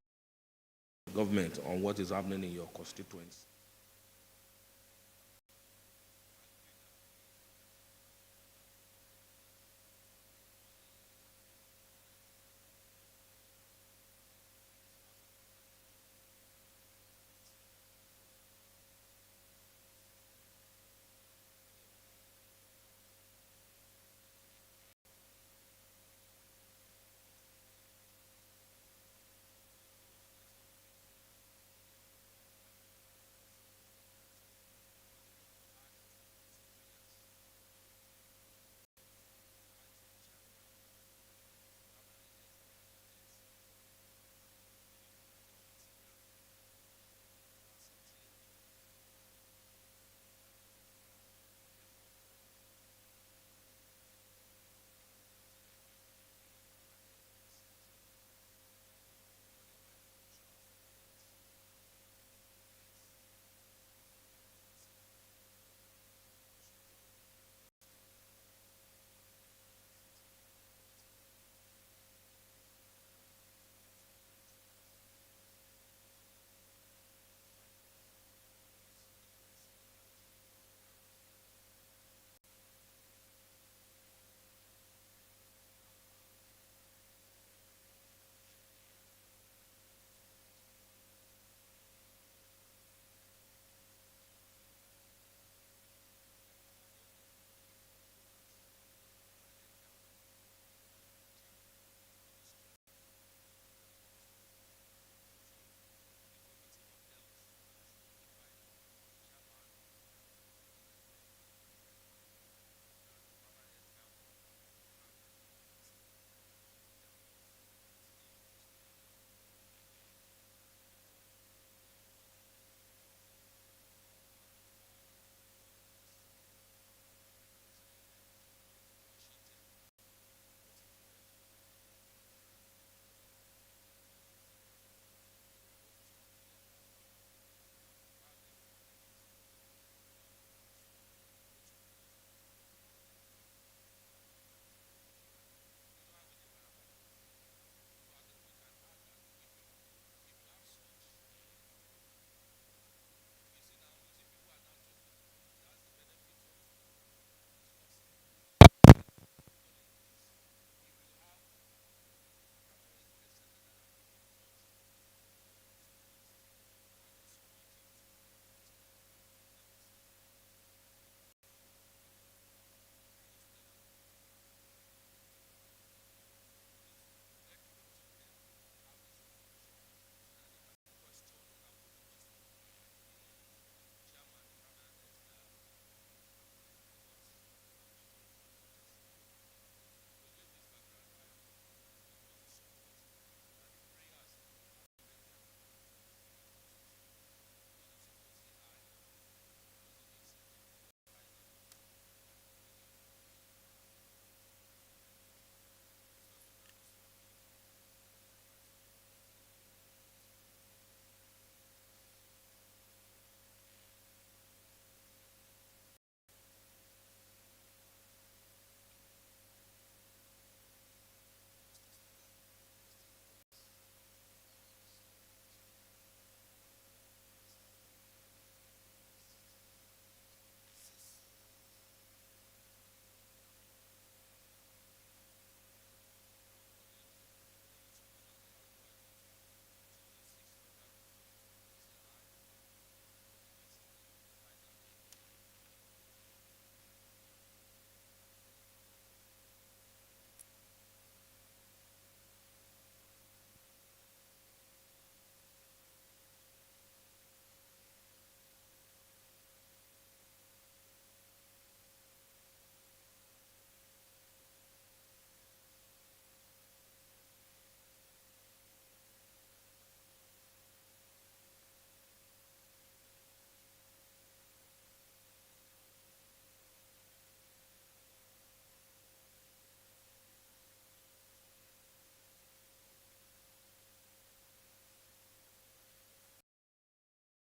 Speaker 2: government on what is happening in your constituents.